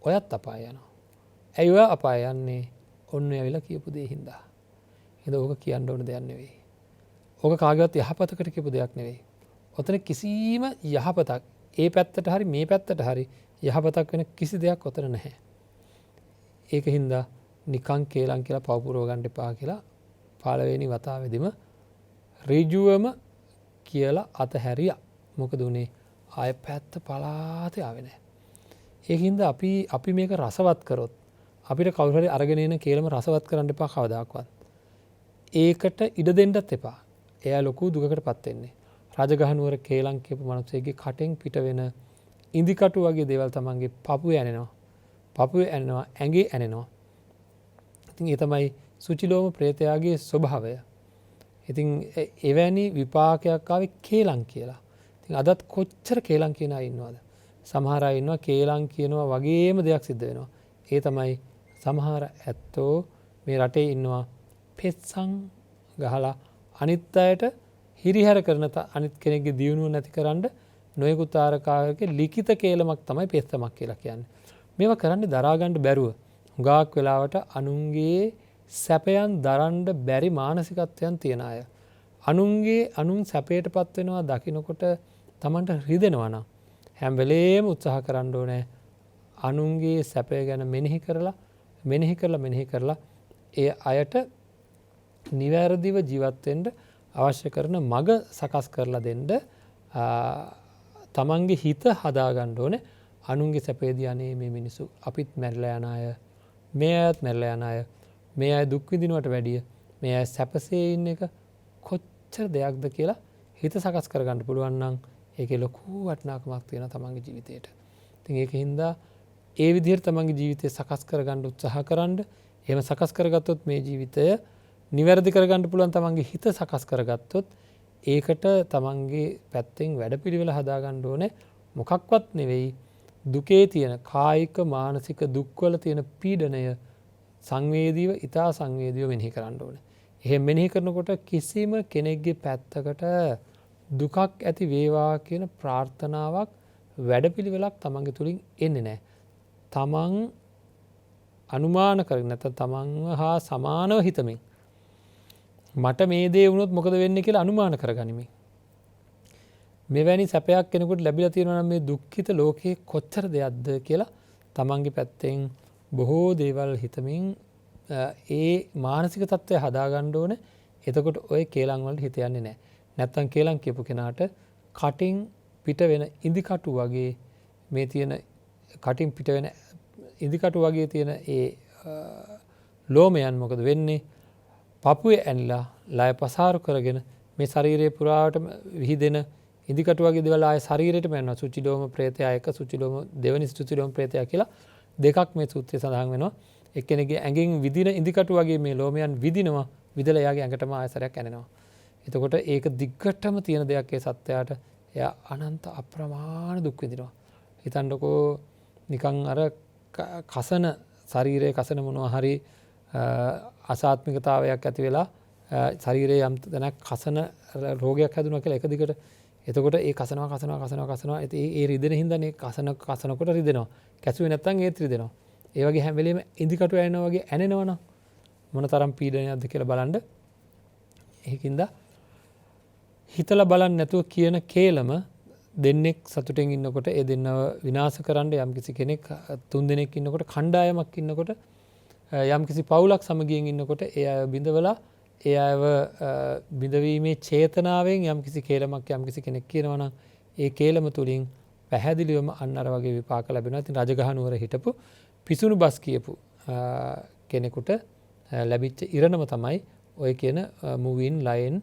ඔයත් අපාය යනවා. ඇයි ඔයා අපාය යන්නේ? ඔන්න ඇවිල්ලා කියපු දේ හින්දා. එහෙනම් ඕක කියන්න ඕන දෙයක් නෙවෙයි. ඕක කාගේවත් යහපතකට කියපු දෙයක් නෙවෙයි. ඔතන කිසිම යහපතක් ඒ පැත්තට හරි මේ පැත්තට හරි යහපතක් වෙන කිසි දෙයක් ඔතන නැහැ. ඒක හින්දා නිකං කේලම් කියලා පව පුරව ගන්න එපා කියලා පළවෙනි වතාවෙදිම ඍජුවම කියලා අතහැරියා. මොකද උනේ? ආය පැත්ත පලාතේ ආවේ නැහැ. ඒකින්ද අපි මේක රසවත් කරොත් අපිට කවුරු හරි අරගෙන එන කේලම රසවත් කරන්න එපා කවදාකවත්. ඒකට ඉඩ දෙන්නත් එපා. එයා ලොකු දුකකටපත් වෙන්නේ. රජගහ නුවර කේලම් කියපු මනුස්සයෙක්ගේ කටෙන් පිට වෙන ඉදිකටු වගේ දේවල් තමන්ගේ පපුවේ ඇනෙනවා. පපුවේ ඇනෙනවා, ඇඟේ ඇනෙනවා. ඉතින් ඒ තමයි සුචිලෝම ප්‍රේතයාගේ ස්වභාවය. ඉතින් එවැනි විපාකයක් ආවේ කේලම් කියලා. ඉතින් අදත් කොච්චර කේලම් කියන අය ඉන්නවද? සමහර අය ඉන්නවා කේලම් කියනවා වගේම දෙයක් සිද්ධ වෙනවා. ඒ තමයි සමහර ඇත්තෝ මේ රටේ ඉන්නවා පෙත්සම් ගහලා අනිත් අයට හිරිහැර කරන අනිත් කෙනෙක්ගේ දියුණුව නැති කරන්න නොයෙකුත් ආකාරයක ලිඛිත කේලමක් තමයි පෙත්සමක් කියලා කියන්නේ. මේවා කරන්නේ දරා ගන්න බැරුව. හුඟක් වෙලාවට අනුන්ගේ සැපයන් දරන්න බැරි මානසිකත්වයන් තියන අය. අනුන් සැපයටපත් වෙනවා දකිනකොට Tamanට රිදෙනවා නම් හැම වෙලේම උත්සාහ කරන්න ඕනේ අනුන්ගේ සැපය ගැන මෙනෙහි කරලා ඒ අයට නිවැරදිව ජීවත් වෙන්න අවශ්‍ය කරන මඟ සකස් කරලා දෙන්න තමන්ගේ හිත හදා ගන්න ඕනේ. අනුන්ගේ සැපේදී අනේ මේ මිනිස්සු අපිත් මැරිලා යන අය, මේ අයත් මැරිලා යන අය, මේ අය දුක් විඳිනවට වැඩිය මේ අය සැපසේ ඉන්න එක කොච්චර දෙයක්ද කියලා හිත සකස් කරගන්න පුළුවන් නම් ඒකේ ලොකු වටිනාකමක් තියෙනවා තමන්ගේ ජීවිතේට. ඉතින් ඒකින්ද ඒ විදිහට තමන්ගේ ජීවිතය සකස් කරගන්න උත්සාහ කරන්න. එහෙම සකස් කරගත්තොත් මේ ජීවිතය නිවැරදි කරගන්න පුළුවන්. තමන්ගේ හිත සකස් කරගත්තොත් ඒකට තමන්ගේ පැත්තෙන් වැඩපිළිවෙල හදාගන්න ඕනේ. මොකක්වත් නෙවෙයි දුකේ තියෙන කායික මානසික දුක්වල තියෙන පීඩනය සංවේදීව ඊටා සංවේදීව මෙනෙහි කරන්න ඕනේ. එහෙම මෙනෙහි කරනකොට කිසිම කෙනෙක්ගේ පැත්තකට දුකක් ඇති වේවා කියන ප්‍රාර්ථනාවක් වැඩපිළිවෙලක් තමන්ගේ තුලින් එන්නේ නැහැ. තමන් අනුමාන කරගෙන නැත්නම් තමන්ව හා සමානව හිතමින් මට මේ දේ වුණොත් මොකද වෙන්නේ කියලා අනුමාන කරගනිමින් මෙවැනි සැපයක් කෙනෙකුට ලැබිලා තියෙනවා නම් මේ දුක්ඛිත ලෝකේ කොච්චර දෙයක්ද කියලා තමන්ගේ පැත්තෙන් බොහෝ දේවල් හිතමින් ඒ මානසික තත්ත්වය හදාගන්න ඕනේ. එතකොට ඔය කේලම් වලට හිත යන්නේ නැහැ. නැත්තම් කේලම් කියපු කෙනාට කටින් පිට වෙන ඉදිකටු වගේ මේ තියෙන කටින් පිට වෙන ඉදිකටු වගේ තියෙන ඒ ලෝමයන් මොකද වෙන්නේ පපුවේ ඇනිලා ලය පසාරු කරගෙන මේ ශරීරයේ පුරාවටම විහිදෙන ඉදිකටු වගේ දේවල් ආය ශරීරයටම යනවා. සුචිලෝම ප්‍රේතය එක සුචිලෝම දෙවෙනි සුචිලෝම ප්‍රේතය කියලා දෙකක් මේ සූත්‍රයේ සඳහන් වෙනවා. එක්කෙනෙක්ගේ ඇඟෙන් විදින ඉදිකටු වගේ මේ ලෝමයන් විදිනවා. විදලා එයාගේ ඇඟටම ආයසරයක් ඇනෙනවා. එතකොට ඒක දිග්ගටම තියෙන දෙයක් ඒ සත්වයාට එයා අනන්ත අප්‍රමාණ දුක් විඳිනවා. හිතන්නකෝ නිකන් අර කසන ශරීරයේ කසන මොනවා හරි අසාත්මිකතාවයක් ඇති වෙලා ශරීරයේ යම් තැනක් කසන රෝගයක් හැදුණා කියලා එක දිගට එතකොට ඒ කසනවා ඒ රිදෙන හින්දා මේ කසනකොට රිදෙනවා. කැසුවේ නැත්තම් ඒත් රිදෙනවා. ඒ වගේ හැම වෙලෙම ඉදිකටු ඇනෙනවා වගේ ඇනෙනවනම් මොන තරම් පීඩනයක්ද කියලා බලන්න. ඒකින්ද හිතලා බලන්න නැතුව කියන කේලම දෙන්නෙක් සතුටෙන් ඉන්නකොට ඒ දෙන්නව විනාශ කරන්න යම්කිසි කෙනෙක් තුන් දෙනෙක් ඉන්නකොට කණ්ඩායමක් ඉන්නකොට යම්කිසි පවුලක් සමගියෙන් ඉන්නකොට ඒ අය බිඳවලා ඒ අයව බිඳවීමේ චේතනාවෙන් යම්කිසි කේලමක් යම්කිසි කෙනෙක් කියනවා නම් ඒ කේලම තුලින් පැහැදිලිවම අන්න අර වගේ විපාක ලැබෙනවා. ඉතින් රජගහ නුවර හිටපු පිසුණු බස් කියපු කෙනෙකුට ලැබිච්ච ඉරණම තමයි ඔය කියන මුවින් ලයෙන්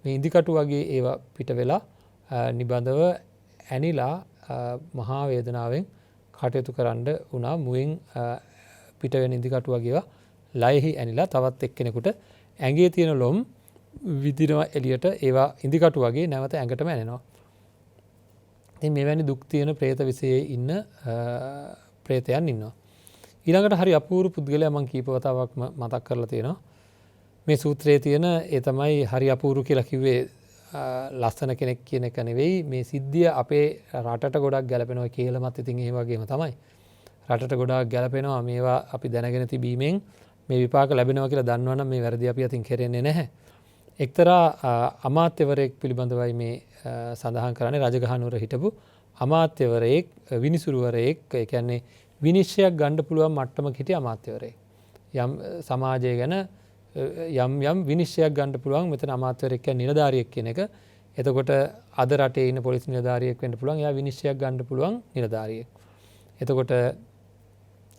මේ ඉදිකටු වගේ ඒවා පිට වෙලා නිබඳව ඇනිලා මහා වේදනාවෙන් කටයුතු කරන්න වුණා. මුවෙන් පිට වෙන ඉදිකටු වගේවා ලයෙහි ඇනිලා තවත් එක්කෙනෙකුට ඇඟේ තියෙන ලොම් විදිනවා එළියට ඒවා ඉදිකටු වගේ නැවත ඇඟටම ඇනෙනවා. ඉතින් මෙවැනි දුක් තියෙන പ്രേත විෂයේ ඉන්න പ്രേතයන් ඉන්නවා. ඊළඟට හරි අපූර්ව පුද්ගලයා මම කීප වතාවක් මතක් කරලා තියෙනවා. මේ සූත්‍රයේ තියෙන ඒ තමයි හරි අපූර්ව කියලා කිව්වේ ලස්සන කෙනෙක් කියන එක නෙවෙයි මේ සිද්ධිය අපේ රටට ගොඩක් ගැලපෙනවා කියලාමත් ඉතින් ඒ වගේම තමයි. රටට ගොඩාක් ගැලපෙනවා මේවා අපි දැනගෙන තිබීමෙන් මේ විපාක ලැබෙනවා කියලා දන්නවනම් මේ වැරදි අපි අතින් කෙරෙන්නේ නැහැ. එක්තරා අමාත්‍යවරයෙක් පිළිබඳවයි මේ සඳහන් කරන්නේ රජගහ නුවර හිටපු අමාත්‍යවරයෙක් විනිසුරුවරයෙක් ඒ කියන්නේ විනිශ්චයක් ගන්න පුළුවන් මට්ටමක හිටිය අමාත්‍යවරයෙක්. යම් සමාජය ගැන යම් විනිශ්චයක් ගන්න පුළුවන් මෙතන අමාත්‍යවරයෙක් කියන්නේ නිලධාරියෙක් කියන එක. එතකොට අද රටේ ඉන්න පොලිස් නිලධාරියෙක් වෙන්න පුළුවන්. එයා විනිශ්චයක් ගන්න පුළුවන් නිලධාරියෙක්. එතකොට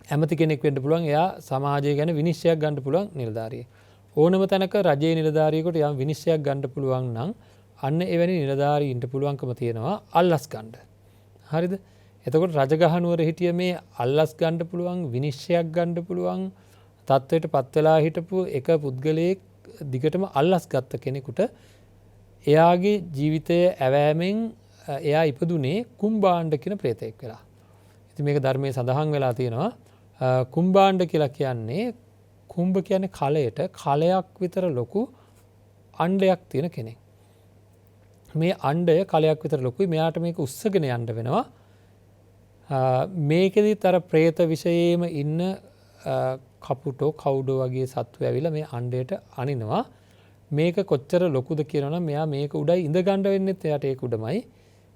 ඇමති කෙනෙක් වෙන්න පුළුවන්. එයා සමාජය ගැන විනිශ්චයක් ගන්න පුළුවන් නිලධාරියෙක්. ඕනම තැනක රජයේ නිලධාරියෙකුට යම් විනිශ්චයක් ගන්න පුළුවන් නම් අන්න එවැනි නිලධාරීන්ට පුළුවන්කම තියෙනවා අල්ලස් ගන්න. හරිද? එතකොට රජගහ නුවර හිටිය මේ අල්ලස් ගන්න පුළුවන් විනිශ්චයක් ගන්න පුළුවන් තත්වයට පත් වෙලා හිටපු එක පුද්ගලයෙක් දිගටම අල්ලස් ගත්ත කෙනෙකුට එයාගේ ජීවිතය ඇවෑමෙන් එයා ඉපදුනේ කුම්බාණ්ඩ කියන ප්‍රේතයෙක් වෙලා. ඉතින් මේක ධර්මයේ සඳහන් වෙලා තියෙනවා කුම්බාණ්ඩ කියලා කියන්නේ කුම්භ කියන්නේ කලයට කලයක් විතර ලොකු අණ්ඩයක් තියෙන කෙනෙක්. මේ අණ්ඩය කලයක් විතර ලොකුයි. මෙයාට මේක උස්සගෙන යන්න වෙනවා. මේකෙදිත් අර പ്രേත විෂයේම ඉන්න කපුටෝ කවුඩෝ වගේ සත්තු ඇවිල්ලා මේ අණ්ඩයට අනිනවා. මේක කොච්චර ලොකුද කියනවනම් මෙයා මේක උඩයි ඉඳ ගන්න වෙන්නේත් එයාට ඒක උඩමයි.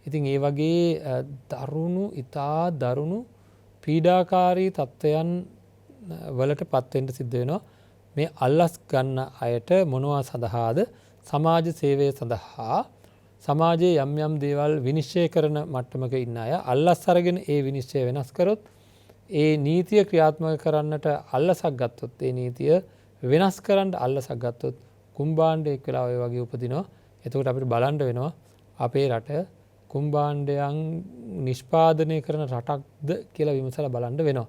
ඉතින් ඒ වගේ ඊටා දරුණු පීඩාකාරී තත්ත්වයන් වලට පත් වෙන්න සිද්ධ වෙනවා. මේ අල්ලස් ගන්න අයට මොනවා සඳහාද? සමාජ සේවය සඳහා සමාජයේ යම් යම් දේවල් විනිශ්චය කරන මට්ටමක ඉන්න අය අල්ලස් අරගෙන ඒ විනිශ්චය වෙනස් කරොත් ඒ නීතිය ක්‍රියාත්මක කරන්නට අල්ලසක් ගත්තොත් ඒ නීතිය වෙනස් කරන්න අල්ලසක් ගත්තොත් කුම්බාණ්ඩයක් වෙලා ඔය වගේ උපදිනවා. එතකොට අපිට බලන්න වෙනවා අපේ රට කුම්බාණ්ඩයන් නිෂ්පාදනය කරන රටක්ද කියලා විමසලා බලන්න වෙනවා.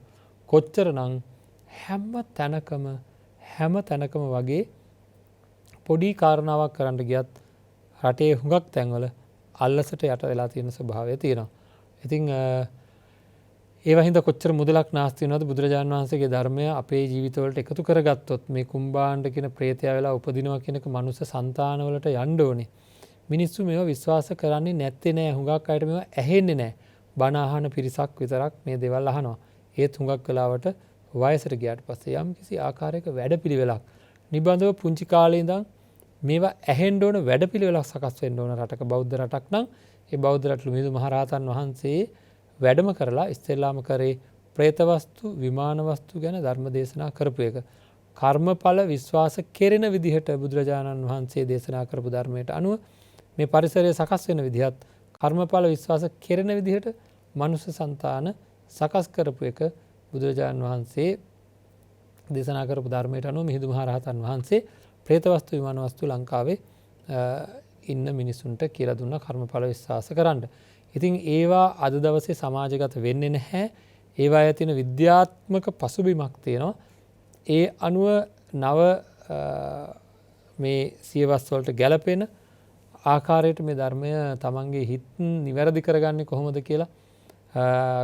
කොච්චරනම් හැම තැනකම වගේ පොඩි කාරණාවක් කරන්න ගියත් රටේ හුඟක් තැන්වල අල්ලසට යට වෙලා තියෙන ස්වභාවය තියෙනවා. ඉතින් ඒවා හින්දා කොච්චර මුදලක් නාස්ති වෙනවද බුදුරජාණන් වහන්සේගේ ධර්මය අපේ ජීවිතවලට එකතු කරගත්තොත් මේ කුම්බාණ්ඩ කියන ප්‍රේතයා වෙලා උපදිනවා කියන එක මනුස්ස సంతානවලට යන්න ඕනේ. මිනිස්සු මේවා විශ්වාස කරන්නේ නැත්තේ නෑ. හුඟක් අයට මේවා ඇහෙන්නේ නෑ. බණ අහන පිරිසක් විතරක් මේ දේවල් අහනවා. ඒත් හුඟක් වෙලාවට වයසට ගියාට පස්සේ යම් කිසි ආකාරයක වැඩපිළිවෙලක් නිබඳව පුංචි කාලේ ඉඳන් මේවා ඇහෙන්න ඕන වැඩපිළිවෙලක් සකස් වෙන්න ඕන රටක බෞද්ධ රටක් නම් ඒ බෞද්ධ රටළු මිහිඳු මහරහතන් වහන්සේ වැඩම කරලා ඉස්සෙල්ලාම කරේ പ്രേත වස්තු විමාන වස්තු ගැන ධර්ම දේශනා කරපු එක. කර්මඵල විශ්වාස කෙරෙන විදිහට බුදුරජාණන් වහන්සේ දේශනා කරපු ධර්මයට අනුව මේ පරිසරය සකස් වෙන විදිහත් කර්මඵල විශ්වාස කෙරෙන විදිහට මනුෂ්‍ය సంతාන සකස් කරපු එක බුදුරජාණන් වහන්සේ දේශනා කරපු ධර්මයට අනුව මිහිඳු මහ රහතන් වහන්සේ ප්‍රේත වස්තු විමාන වස්තු ලංකාවේ ඉන්න මිනිසුන්ට කියලා දුන්න කර්මඵල විශ්වාස කරන්න. ඉතින් ඒවා අද දවසේ සමාජගත වෙන්නේ නැහැ. ඒවා ඇතින විද්‍යාත්මක පසුබිමක් තියෙනවා. ඒ අනුව නව මේ සියවස් වලට ගැලපෙන ආකාරයට මේ ධර්මය තමන්ගේ හිත් නිවැරදි කරගන්නේ කොහොමද කියලා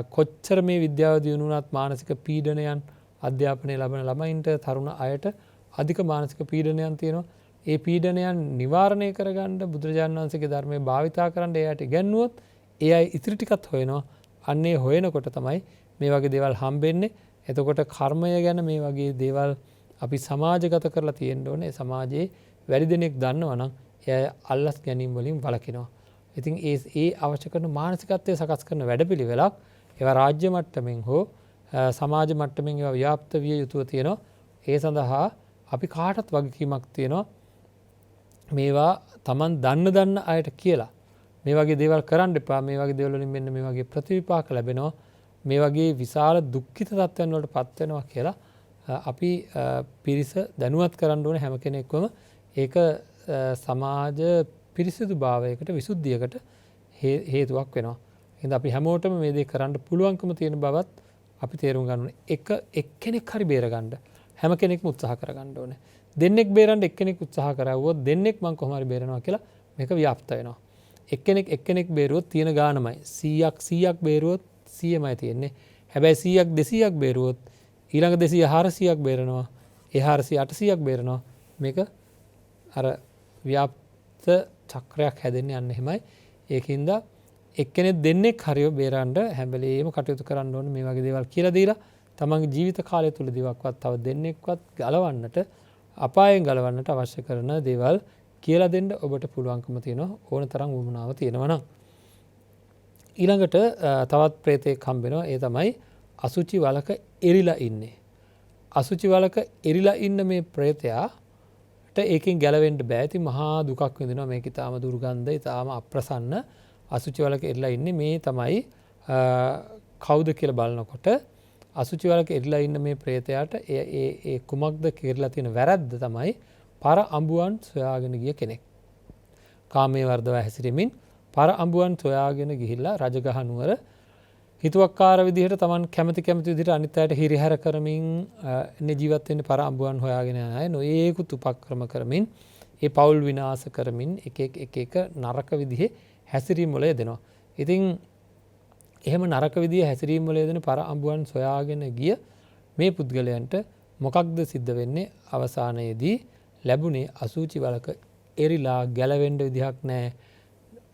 කොච්චර මේ විද්‍යාව දියුණු වුණත් මානසික පීඩනයන් අධ්‍යාපනය ලබන ළමයින්ට තරුණ අයට අධික මානසික පීඩනයන් තියෙනවා. ඒ පීඩනයන් නිවාරණය කරගන්න බුදුරජාණන් වහන්සේගේ ධර්මය භාවිතා කරන්න එයාට ඉගැන්නුවොත් ඒ අය ඉතිරි ටිකත් හොයනවා. අන්නේ හොයනකොට තමයි මේ වගේ දේවල් හම්බෙන්නේ. එතකොට කර්මය ගැන මේ වගේ දේවල් අපි සමාජගත කරලා තියෙන්න ඕනේ. සමාජයේ වැඩි දෙනෙක් දන්නවා නම් එයා අල්ලස් ගැනීම වලින් වළකිනවා. ඉතින් ඒ අවශ්‍ය කරන මානසිකත්වය සකස් කරන වැඩපිළිවෙලක් ඒවා රාජ්‍ය මට්ටමින් හෝ සමාජ මට්ටමින් ඒවා ව්‍යාප්ත විය යුතුව තියෙනවා. ඒ සඳහා අපි කාටත් වගකීමක් තියෙනවා. මේවා Taman දන්න අයට කියලා මේ වගේ දේවල් කරන්න එපා. මේ වගේ දේවල් වලින් මෙන්න මේ වගේ ප්‍රතිවිපාක ලැබෙනවා. මේ වගේ විශාල දුක්ඛිත තත්ත්වයන් වලට පත් වෙනවා කියලා අපි පිරිස දැනුවත් කරන්න ඕනේ හැම කෙනෙක්වම. ඒක සමාජ පිරිසිදු භාවයකට විසුද්ධියකට හේතුවක් වෙනවා. එහෙනම් අපි හැමෝටම මේ දේ කරන්න පුළුවන්කම තියෙන බවත් අපි තේරුම් ගන්න ඕනේ. එක්කෙනෙක් හරි බේරගන්න හැම කෙනෙක්ම උත්සාහ කරගන්න ඕනේ. දෙන්නෙක් බේරන්න එක්කෙනෙක් උත්සාහ කරවුවොත් දෙන්නෙක් මං කොහොම හරි බේරනවා කියලා මේක ව්‍යාප්ත වෙනවා. එක්කෙනෙක් බේරුවොත් තියෙන ගානමයි 100ක් බේරුවොත් 100මයි තියෙන්නේ. හැබැයි 100ක් 200ක් බේරුවොත් ඊළඟ 200 400ක් බේරනවා. ඒ 400 800ක් බේරනවා. මේක අර ව්‍යාප්ත චක්‍රයක් හැදෙන්නේ අන්න එහෙමයි. ඒකින්ද එක්කෙනෙක් දෙන්නෙක් හරියව බේරන්න හැම වෙලේම කටයුතු කරන්න ඕනේ මේ වගේ දේවල් කියලා දීලා තමන්ගේ ජීවිත කාලය තුලදීවත් තව දෙන්නෙක්වත් ගලවන්නට අපායෙන් ගලවන්නට අවශ්‍ය කරන දේවල් කියලා දෙන්න ඔබට පුළුවන්කම තියෙනවා ඕන තරම් වුමනාව තියෙනවා නම්. ඊළඟට තවත් ප්‍රේතෙක් හම්බ වෙනවා. ඒ තමයි අසුචි වලක එරිලා ඉන්නේ. අසුචි වලක එරිලා ඉන්න මේ ප්‍රේතයාට ඒකෙන් ගැලවෙන්න බෑ. ඉතින් මහා දුකක් විඳිනවා. මේක ඊටාම දුර්ගන්ධ, ඊටාම අප්‍රසන්න අසුචි වලක එරිලා ඉන්නේ. මේ තමයි කවුද කියලා බලනකොට අසුචි වලක එරිලා ඉන්න මේ ප්‍රේතයාට ඒ කුමක්ද කියලා තියෙන වැරද්ද තමයි පර අඹුවන් සොයාගෙන ගිය කෙනෙක්. කාමයේ වර්ධව හැසිරෙමින් පර අඹුවන් සොයාගෙන ගිහිල්ලා රජගහ නුවර හිතුවක්කාර විදිහට Taman කැමති විදිහට අනිත් අයට හිරිහැර කරමින් ජීවත් වෙන්න පර අඹුවන් හොයාගෙන යන අය නොයේකුත් උපක්‍රම කරමින් ඒ පෞල් විනාශ කරමින් එක නරක විදිහේ හැසිරීම් වල යෙදෙනවා. ඉතින් එහෙම නරක විදිහේ හැසිරීම් වල යෙදෙන පර අඹුවන් සොයාගෙන ගිය මේ පුද්ගලයන්ට මොකක්ද සිද්ධ වෙන්නේ? අවසානයේදී ලැබුණේ අසුචි වලක එරිලා ගැලවෙන්න විදිහක් නැහැ.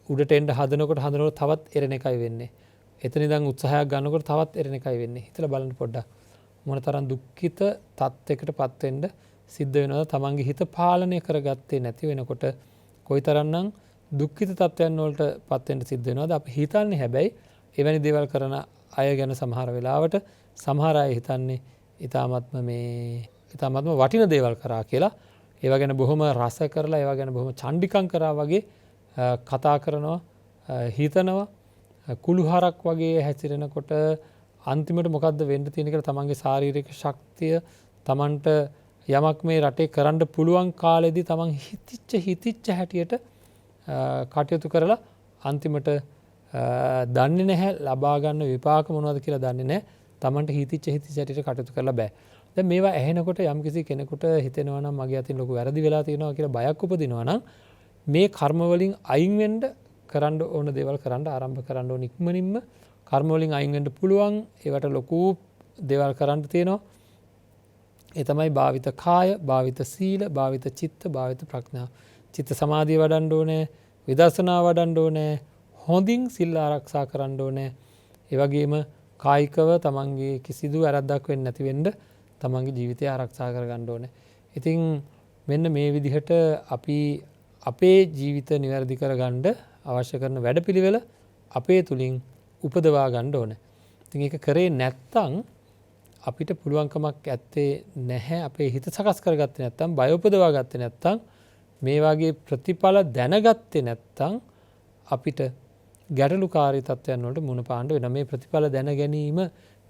උඩට එන්න හදනකොට තවත් එරෙන එකයි වෙන්නේ. එතන ඉඳන් උත්සාහයක් ගන්නකොට තවත් එරෙන එකයි වෙන්නේ. හිතලා බලන්න පොඩ්ඩක්. මොනතරම් දුක්ඛිත තත්යකටපත් වෙන්න සිද්ධ වෙනවද? තමන්ගේ හිත පාලනය කරගත්තේ නැති වෙනකොට කොයිතරම්නම් දුක්ඛිත තත්යන් වලටපත් වෙන්න සිද්ධ වෙනවද? අපි හිතන්නේ හැබැයි එවැනි දේවල් කරන අය ගැන සමහර වෙලාවට සමහර අය හිතන්නේ ඊටාත්ම වටින දේවල් කරා කියලා. ඒවා ගැන බොහොම රස කරලා ඒවා ගැන බොහොම චණ්ඩිකම් කරා වගේ කතා කරනවා, හිතනවා. කුළුහරක් වගේ හැසිරෙනකොට අන්තිමට මොකද්ද වෙන්න තියෙන කියලා තමන්ගේ ශාරීරික ශක්තිය තමන්ට යමක් මේ රටේ කරන්න පුළුවන් කාලෙදී තමන් හිතිච්ච හැටියට කටයුතු කරලා අන්තිමට දන්නේ නැහැ ලබා ගන්න විපාක මොනවද කියලා දන්නේ නැහැ. තමන්ට හිතිච්ච හැටියට කටයුතු කරලා බෑ. දැන් මේවා ඇහෙනකොට යම්කිසි කෙනෙකුට හිතෙනවා නම් මගේ අතින් ලොකු වැරදි වෙලා තියෙනවා කියලා බයක් උපදිනවා නම් මේ කර්ම වලින් අයින් වෙන්න කරන්න ඕන දේවල් කරන්න ආරම්භ කරන්න ඕන ඉක්මනින්ම කර්ම වලින් අයින් වෙන්න පුළුවන්. ඒවට ලොකු දේවල් කරන්න තියෙනවා. ඒ තමයි භාවිත කාය, භාවිත සීල, භාවිත චිත්ත, භාවිත ප්‍රඥා. චිත්ත සමාධිය වඩන්න ඕනේ, විදර්ශනා වඩන්න ඕනේ, හොඳින් සිල් ආරක්ෂා කරන්න ඕනේ. ඒ වගේම කායිකව තමන්ගේ කිසිදු වැරද්දක් වෙන්නේ නැති වෙන්න තමන්ගේ ජීවිතය ආරක්ෂා කරගන්න ඕනේ. ඉතින් මෙන්න මේ විදිහට අපි අපේ ජීවිත නිවැරදි කරගන්න අවශ්‍ය කරන වැඩපිළිවෙල අපේ තුලින් උපදවා ගන්න ඕනේ. ඉතින් ඒක කරේ නැත්නම් අපිට පුළුවන්කමක් ඇත්තේ නැහැ. අපේ හිත සකස් කරගත්තේ නැත්නම්, බය උපදවා ගත්තේ නැත්නම්, මේ වගේ ප්‍රතිඵල දැනගත්තේ නැත්නම් අපිට ගැටලුකාරී තත්ත්වයන් වලට මුහුණ පාන්න වෙනවා. මේ ප්‍රතිඵල දැන ගැනීම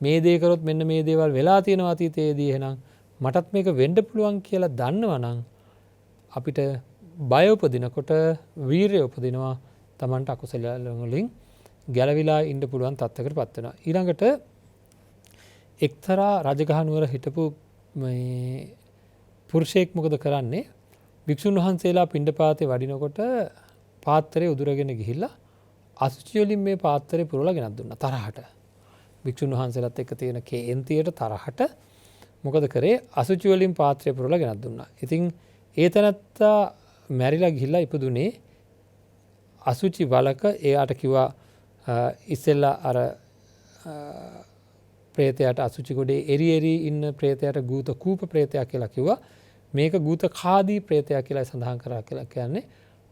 මේ දේ කරොත් මෙන්න මේ දේවල් වෙලා තියෙනවා අතීතයේදී එහෙනම් මටත් මේක වෙන්න පුළුවන් කියලා දන්නවනම් අපිට බය උපදිනකොට වීරිය උපදිනවා. Tamanට අකුසල වලින් ගැලවිලා ඉන්න පුළුවන් තත්ත්වයකට පත් වෙනවා. ඊළඟට එක්තරා රජගහ නුවර හිටපු මේ පුරුෂයෙක් මොකද කරන්නේ? භික්ෂුන් වහන්සේලා පිණ්ඩපාතේ වඩිනකොට පාත්‍රය උදුරගෙන ගිහිල්ලා අසුචි වලින් මේ පාත්‍රය පුරවලා ගෙනත් දුන්නා තරහට. භික්ෂුන් වහන්සේලාත් එක්ක තියෙන කේන්තියට තරහට මොකද කරේ? අසුචි වලින් පාත්‍රය පුරවලා ගෙනත් දුන්නා. ඉතින් ඒ තැනත්තා මැරිලා ගිහිල්ලා ඉපදුනේ අසුචි වලක. එයාට කිව්වා ඉස්සෙල්ලා අර ප්‍රේතයාට අසුචි ගොඩේ එරි ඉන්න ප්‍රේතයාට ගූත කූප ප්‍රේතයා කියලා කිව්වා. මේක ගූත කාදී ප්‍රේතයා කියලා සඳහන් කරා කියලා කියන්නේ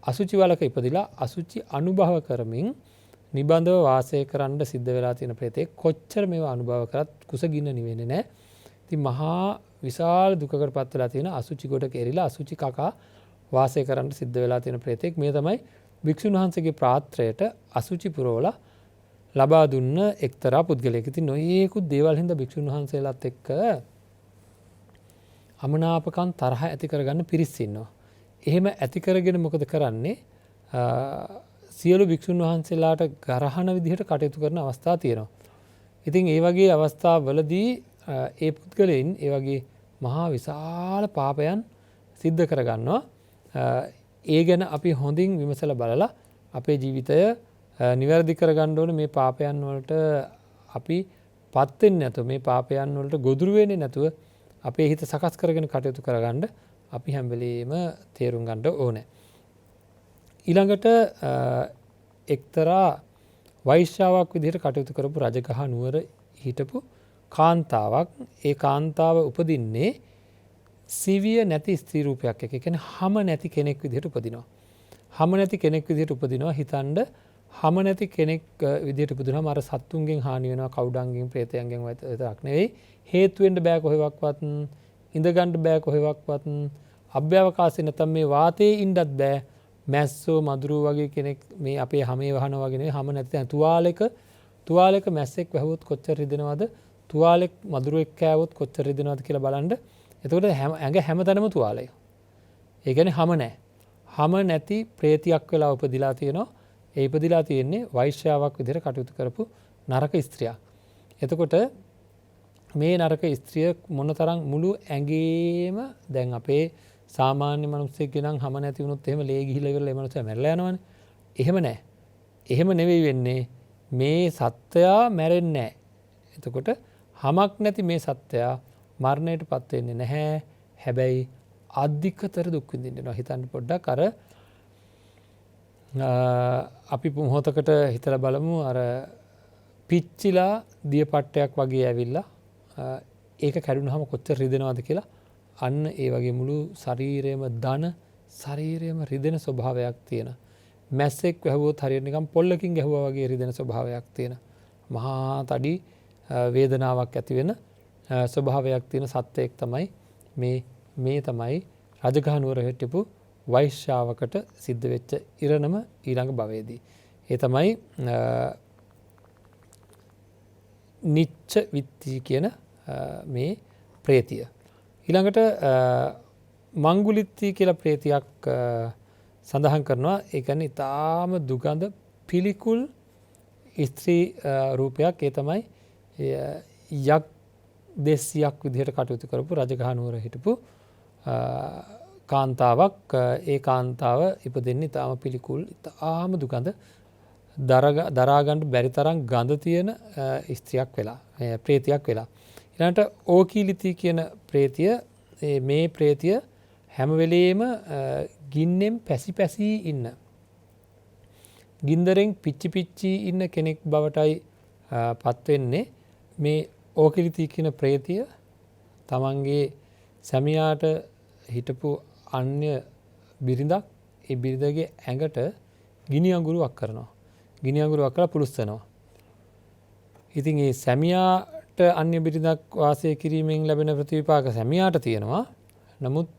අසුචි වලක ඉපදිලා අසුචි අනුභව කරමින් නිබඳව වාසය කරන්න සිද්ධ වෙලා තියෙන ප්‍රේතෙක් කොච්චර මේවා අනුභව කරත් කුසගින්න නිවෙන්නේ නැහැ. ඉතින් මහා විශාල දුකකට පත් වෙලා තියෙන අසුචි ගොඩක එරිලා අසුචි කකා වාසය කරන්න සිද්ධ වෙලා තියෙන ප්‍රේතෙක්. මේ තමයි භික්ෂුන් වහන්සේගේ ප්‍රාත්‍රයට අසුචි පුරවලා ලබා දුන්න එක්තරා පුද්ගලයෙක්. ඉතින් නොයේකුත් දේවල් හින්දා භික්ෂුන් වහන්සේලාත් එක්ක අමනාපකම් තරහ ඇති කරගන්න පිරිස් ඉන්නවා. එහෙම ඇති කරගෙන මොකද කරන්නේ? සියලු භික්ෂුන් වහන්සේලාට ගරහන විදිහට කටයුතු කරන අවස්ථා තියෙනවා. ඉතින් ඒ වගේ අවස්ථාවලදී ඒ පුද්ගලයන් ඒ වගේ මහා විශාල පාපයන් සිද්ධ කරගන්නවා. ඒ ගැන අපි හොඳින් විමසලා බලලා අපේ ජීවිතය නිවැරදි කරගන්න ඕනේ. මේ පාපයන් වලට අපි පත් වෙන්නේ නැතුව, මේ පාපයන් වලට ගොදුරු වෙන්නේ නැතුව අපේ හිත සකස් කරගෙන කටයුතු කරගන්න අපි හැම වෙලෙම තේරුම් ගන්න ඕනේ. ඊළඟට එක්තරා වෛශ්‍යාවක් විදිහට කටයුතු කරපු රජගහ නුවර හිටපු කාන්තාවක්. ඒ කාන්තාව උපදින්නේ සිවිය නැති ස්ත්‍රී රූපයක් එක්ක. ඒ කියන්නේ හම නැති කෙනෙක් විදිහට උපදිනවා. හම නැති කෙනෙක් විදිහට උපදිනවා. හිතන්න හම නැති කෙනෙක් විදිහට උපදිනවාම අර සත්තුන්ගෙන් හානි වෙනවා, කවුඩන්ගෙන්, ප්‍රේතයන්ගෙන් විතරක් නෙවෙයි. හේතු වෙන්න බෑ කොහෙවත්වත්, ඉඳ ගන්න බෑ කොහෙවත්වත්, අභ්‍යවකාශේ නැත්නම් මේ වාතයේ ඉන්නත් බෑ. මැස්සෝ මදුරුව වගේ කෙනෙක් මේ අපේ හැමේ වහනවා වගේ නෙවෙයි. හම නැති දැන් තුවාලයක මැස්සෙක් වැහුවොත් කොච්චර රිදෙනවද? තුවාලෙක් මදුරුවෙක් කෑවොත් කොච්චර රිදෙනවද කියලා බලන්න. එතකොට ඇඟ හැමතැනම තුවාලය. ඒ කියන්නේ හම නැහැ. හම නැති ප්‍රේතියක් වෙලා උපදිලා තියෙනවා. ඒ ඉපදිලා තියෙන්නේ වෛශ්‍යාවක් විදිහට කටයුතු කරපු නරක ස්ත්‍රියක්. එතකොට මේ නරක ස්ත්‍රිය මොනතරම් මුළු ඇඟේම දැන් අපේ සාමාන්‍ය මිනිස්සෙක්ගේ නම් හම නැති වුණොත් එහෙම ලේ ගිහිලා ඉවරලා ඒ මිනිස්සයා මැරලා යනවනේ. එහෙම නැහැ. එහෙම නෙවෙයි වෙන්නේ. මේ සත්වයා මැරෙන්නේ නැහැ. එතකොට හමක් නැති මේ සත්වයා මරණයට පත් වෙන්නේ නැහැ. හැබැයි අධිකතර දුක් විඳිනවා. හිතන්න පොඩ්ඩක් අර අපි මොහොතකට හිතලා බලමු අර පිච්චිලා දියපට්ටයක් වගේ ඇවිල්ලා ඒක කැඩුනහම කොච්චර රිදෙනවද කියලා. අන්න ඒ වගේ මුළු ශරීරයම දන ශරීරයම රිදෙන ස්වභාවයක් තියෙන. මැස්සෙක් වැහුවොත් හරියට නිකන් පොල්ලකින් ගැහුවා වගේ රිදෙන ස්වභාවයක් තියෙන. මහා තඩි වේදනාවක් ඇති වෙන ස්වභාවයක් තියෙන සත්වයක් තමයි මේ තමයි රජගහ නුවර හිටපු වෛශ්‍යාවකට සිද්ධ වෙච්ච ඉරණම ඊළඟ භවයේදී. ඒ තමයි නිච්ච විත්ති කියන මේ ප්‍රේතිය. ඊළඟට මංගුලිත්ති කියලා ප්‍රේතියක් සඳහන් කරනවා. ඒ කියන්නේ ඊටාම දුගඳ පිළිකුල් ස්ත්‍රී රූපයක්. ඒ තමයි යක් 200ක් විදිහට කටයුතු කරපු රජගහ නුවර හිටපු කාන්තාවක්. ඒ කාන්තාව ඉපදෙන්නේ ඊටාම පිළිකුල්, ඊටාම දුගඳ, දරා ගන්න බැරි තරම් ගඳ තියෙන ස්ත්‍රියක් වෙලා, ප්‍රේතියක් වෙලා. ඊළඟට ඕකීලිති කියන ප්‍රේතිය, මේ ප්‍රේතිය හැම වෙලෙම ගින්නෙන් පැසි ඉන්න, ගින්දරෙන් පිච්චි ඉන්න කෙනෙක් බවටයි පත් වෙන්නේ. මේ ඕකීලිති කියන ප්‍රේතිය තමන්ගේ සැමියාට හිටපු අන්‍ය බිරිඳක්, ඒ බිරිඳගේ ඇඟට ගිනි අඟුරුවක් කරනවා. ගිනි අඟුරුවක් කරලා පුලුස්සනවා. ඉතින් ඒ සැමියාට අන්‍ය බිරිඳක් වාසය කිරීමෙන් ලැබෙන ප්‍රතිවිපාක සැමියාට තියෙනවා. නමුත්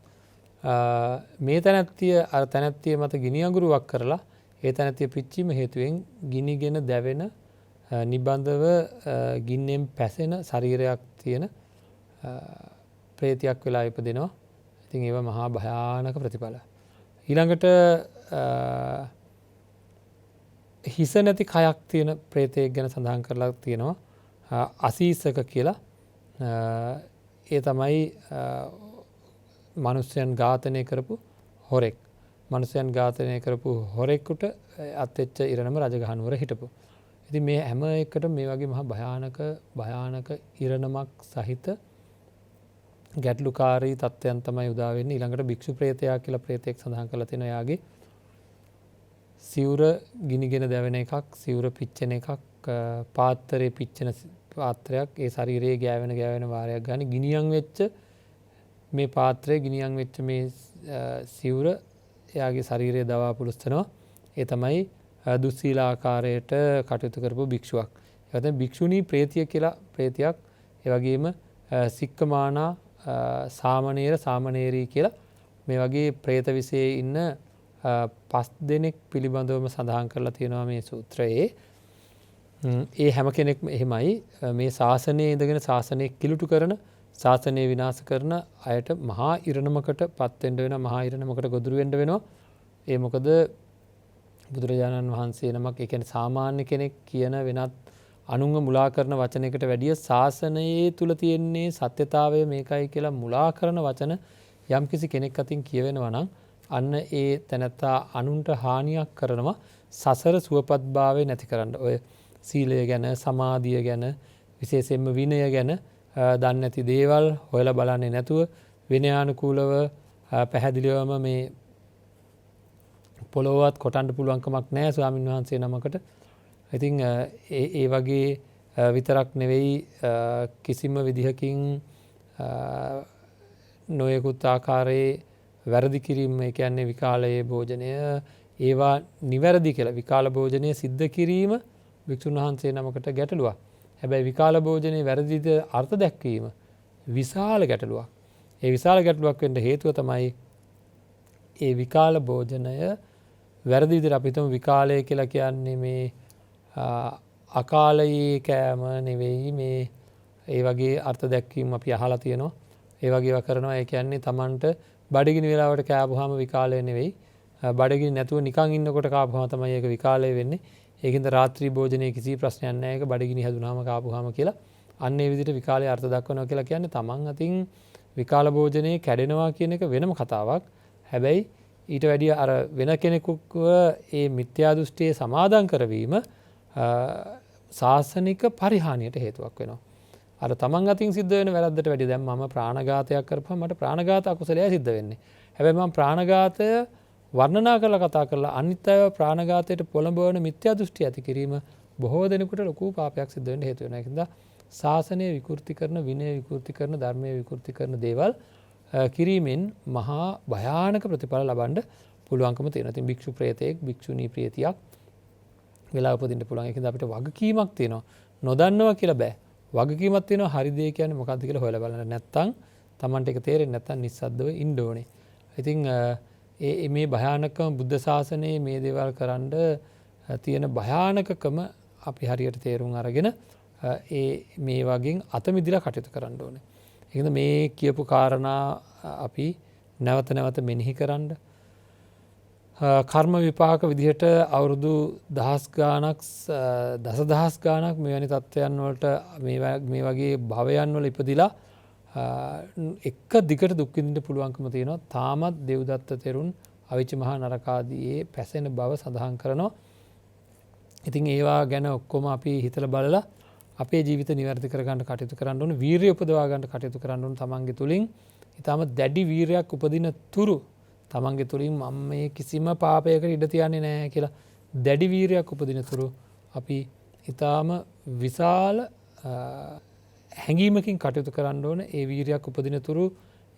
මේ තැනැත්තිය අර තැනැත්තිය මත ගිනි අඟුරුවක් කරලා ඒ තැනැතිය පිච්චීම හේතුවෙන් ගිනිගෙන දැවෙන නිබඳව ගින්නෙන් පැසෙන ශරීරයක් තියෙන ප්‍රේතයක් වෙලා ඉපදෙනවා. ඉතින් ඒව මහා භයානක ප්‍රතිඵල. ඊළඟට හිස නැති කයක් තියෙන ප්‍රේතයෙක් ගැන සඳහන් කරලා තියෙනවා. අසීසක කියලා. ඒ තමයි මනුෂ්‍යයන් ඝාතනය කරපු හොරෙක්. මනුෂ්‍යයන් ඝාතනය කරපු හොරෙකුට අත්වෙච්ච ඉරණම රජගහනුවර හිටපු. ඉතින් මේ හැම එකට මේ වගේ මහා භයානක ඉරණමක් සහිත ගැටලුකාරී තත්ත්වයන් තමයි උදා වෙන්නේ. ඊළඟට භික්ෂු ප්‍රේතයා කියලා ප්‍රේතෙක් සඳහන් කරලා තියෙනවා. එයාගේ සිවුර ගිනිගෙන දැවෙන එකක්, සිවුර පිච්චෙන එකක්, පාත්‍රයේ පිච්චෙන පාත්‍රයක්, ඒ ශරීරයේ ගෑවෙන වාරයක් ගන්න ගිනියම් වෙච්ච මේ පාත්‍රයේ ගිනියම් වෙච්ච මේ සිවුර එයාගේ ශරීරයේ දවා පුලුස්තනවා. ඒ තමයි දුස්සීල ආකාරයට කටයුතු කරපු භික්ෂුවක්. ඒ වගේම භික්ෂුණී ප්‍රේතිය කියලා ප්‍රේතියක්, ඒ වගේම සික්කමානා, සාමණේරී කියලා මේ වගේ ප්‍රේත විෂයේ ඉන්න 5 දෙනෙක් පිළිබඳවම සඳහන් කරලා තියෙනවා මේ සූත්‍රයේ. ඒ හැම කෙනෙක්ම එහෙමයි මේ ශාසනයේ ඉඳගෙන ශාසනය කිලුටු කරන, ශාසනය විනාශ කරන අයට මහා ඉරණමකට පත් වෙන්න වෙනවා, මහා ඉරණමකට ගොදුරු වෙන්න වෙනවා. ඒ මොකද බුදුරජාණන් වහන්සේ නමක්, ඒ කියන්නේ සාමාන්‍ය කෙනෙක් කියන වෙනත් අනුන්ව මුලා කරන වචනයකට වැඩිය ශාසනයේ තුල තියෙන්නේ සත්‍යතාවය මේකයි කියලා මුලා කරන වචන යම්කිසි කෙනෙක් අතින් කියවෙනවා නම් අන්න ඒ තැනැත්තා අනුන්ට හානියක් කරනවා, සසර සුවපත්භාවය නැති කරන්න. ඔය සීලය ගැන, සමාධිය ගැන, විශේෂයෙන්ම විනය ගැන දන්නේ නැති දේවල් හොයලා බලන්නේ නැතුව විනයානුකූලව පැහැදිලිවම මේ පොළොවත් කොටන්න පුළුවන්කමක් නැහැ ස්වාමින් වහන්සේ නමකට. ඉතින් ඒ වගේ විතරක් නෙවෙයි කිසිම විදිහකින් නොයෙකුත් ආකාරයේ වැරදි කිරීම, ඒ කියන්නේ විකාලයේ භෝජනය, ඒවා නිවැරදි කියලා විකාල භෝජනය සිද්ධ කිරීම භික්ෂුන් වහන්සේ නමකට ගැටලුවක්. හැබැයි විකාල භෝජනයේ වැරදිද අර්ථ දැක්වීම විශාල ගැටලුවක්. ඒ විශාල ගැටලුවක් වෙන්න හේතුව තමයි ඒ විකාල භෝජනය වැරදි විදිහට අපි හිතමු විකාලය කියලා කියන්නේ මේ අකාලයේ කෑම නෙවෙයි, මේ ඒ වගේ අර්ථ දැක්වීම අපි අහලා තියෙනවා. ඒ වගේ ඒවා කරනවා. ඒ කියන්නේ Tamanට බඩගිනි වෙලාවට කෑවුවාම විකාලය නෙවෙයි, බඩගිනි නැතුව නිකන් ඉන්නකොට කාපුවාම තමයි ඒක විකාලය වෙන්නේ. ඒකින්ද රාත්‍රී භෝජනයේ කිසි ප්‍රශ්නයක් නැහැ, ඒක බඩගිනි හැදුනාම කාපුවාම කියලා. අන්න ඒ විදිහට විකාලයේ අර්ථ දක්වනවා කියලා කියන්නේ Taman අතින් විකාල භෝජනයේ කැඩෙනවා කියන එක වෙනම කතාවක්. හැබැයි ඊට වැඩිය අර වෙන කෙනෙකුව ඒ මිත්‍යා දෘෂ්ටියේ සමාදන් කරවීම ශාසනික පරිහානියට හේතුවක් වෙනවා. අර තමන් අතින් සිද්ධ වෙන වැරද්දට වැඩිය දැන් මම ප්‍රාණඝාතයක් කරපුවා මට ප්‍රාණඝාත අකුසලයක් සිද්ධ වෙන්නේ. හැබැයි මම ප්‍රාණඝාතය වර්ණනා කරලා කතා කරලා අනිත් අයව ප්‍රාණඝාතයට පොළඹවන මිත්‍යා දෘෂ්ටි ඇති කිරීම බොහෝ දෙනෙකුට ලොකු පාපයක් සිද්ධ වෙන්න හේතු වෙනවා. ඒකින්ද ශාසනය විකෘති කරන, විනය විකෘති කරන, ධර්මයේ විකෘති කරන දේවල් කිරීමෙන් මහා භයානක ප්‍රතිඵල ලබන්න පුළුවන්කම තියෙනවා. ඉතින් භික්ෂු ප්‍රේතයෙක්, භික්ෂුණී ප්‍රේතියක් වෙලා උපදින්න පුළුවන්. ඒකෙන්ද අපිට වගකීමක් තියෙනවා. නොදන්නවා කියලා බෑ. වගකීමක් තියෙනවා. හරි දේ කියන්නේ මොකක්ද කියලා හොයලා බලන්න. නැත්තම් Tamanට ඒක තේරෙන්නේ නැත්තම් නිස්සද්දව ඉන්න ඕනේ. ඉතින් මේ භයානකම බුද්ධ ශාසනයේ මේ දේවල් කරන්න තියෙන භයානකකම අපි හරියට තේරුම් අරගෙන මේ වගේ අත මිදලා කටයුතු කරන්න ඕනේ. ඒකද මේ කියපු කාරණා අපි නැවත නැවත මෙනෙහි කරන්න. කර්ම විපාක විදිහට අවුරුදු දහස් ගාණක්, දසදහස් ගාණක් මෙවැනි තත්ත්වයන් වලට මේ වගේ භවයන් වල ඉපදිලා එක දිගට දුක් විඳින්න පුළුවන්කම තියෙනවා. තාමත් දෙව්දත්ත තෙරුන් අවිචි මහා නරකාදියේ පැසෙන බව සඳහන් කරනවා. ඉතින් ඒවා ගැන ඔක්කොම අපි හිතලා බලලා අපේ ජීවිත නිවැරදි කරගන්න කටයුතු කරන්න ඕනේ. වීරිය උපදවා ගන්න කටයුතු කරන්න ඕනේ. තමන්ගේ තුලින් ඊටම දැඩි වීරයක් උපදින තුරු තමන්ගේ තුලින් මම මේ කිසිම පාපයකට ඉඩ තියන්නේ නැහැ කියලා දැඩි වීරයක් උපදින තුරු අපි ඊටම විශාල හැඟීමකින් කටයුතු කරන්න ඕනේ. ඒ වීරයක් උපදින තුරු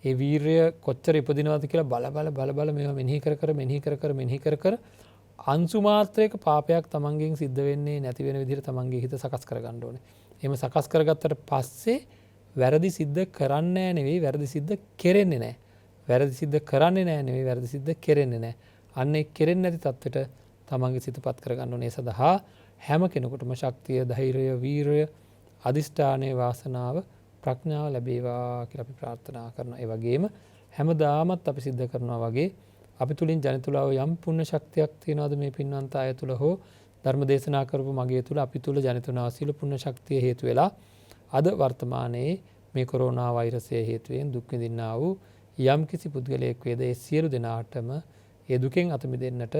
ඒ වීරය කොච්චර ඉපදිනවද කියලා බල මේවා මෙනෙහි කර අංශු මාත්‍රයක පාපයක් තමන්ගෙන් සිද්ධ වෙන්නේ නැති වෙන විදිහට තමන්ගේ හිත සකස් කරගන්න ඕනේ. එහෙම සකස් කරගත්තට පස්සේ වැරදි සිද්ධ කරන්නේ නෙවෙයි, වැරදි සිද්ධ කෙරෙන්නේ නැහැ. වැරදි සිද්ධ කරන්නේ නැහැ නෙවෙයි, වැරදි සිද්ධ කෙරෙන්නේ නැහැ. අන්න ඒ කෙරෙන්නේ නැති තත්ත්වෙට තමන්ගේ සිත පත් කරගන්න ඕනේ. සඳහා හැම කෙනෙකුටම ශක්තිය, ධෛර්යය, වීරය, අදිෂ්ඨානයේ වාසනාව, ප්‍රඥාව ලැබේවා කියලා අපි ප්‍රාර්ථනා කරනවා. ඒ වගේම හැමදාමත් අපි සිද්ධ කරනවා වගේ අපි තුලින් ජනිතුලාව යම් පුණ්‍ය ශක්තියක් තියනවාද මේ පින්වන්ත අය තුල හෝ ධර්ම දේශනා කරපු මගේ තුල අපි තුල ජනිතුනා සීල පුණ්‍ය ශක්තිය හේතු වෙලා අද වර්තමානයේ මේ කොරෝනා වෛරසය හේතුවෙන් දුක් විඳින්නා වූ යම් කිසි පුද්ගලයෙක් වේද ඒ සියලු දෙනාටම ඒ දුකෙන් අත මිදෙන්නට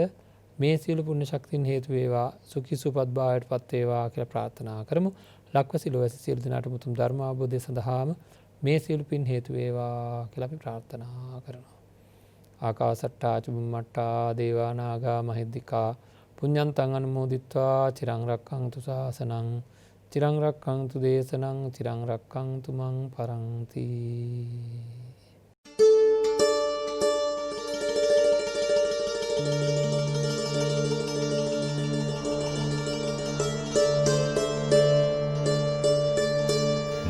මේ සියලු පුණ්‍ය ශක්තියින් හේතු වේවා, සුඛී සුවපත් භාවයට පත් වේවා කියලා ප්‍රාර්ථනා කරමු. ලක්වැසි ලොවැසි සියලු දෙනාට මුතුම් ධර්ම අවබෝධය සඳහාම මේ සියලු පින් හේතු වේවා කියලා අපි ප්‍රාර්ථනා කරනවා. ආකාසට්ටා චුම්මට්ටා දේවා නාග මහිද්దికා පුඤ්ඤන්තං අනුමෝදිත්වා චිරං රක්ඛන්තු ශාසනං චිරං රක්ඛන්තු දේශනං චිරං රක්ඛන්තු මං පරන්ති.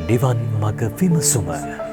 නිවන් මඟ විමසුම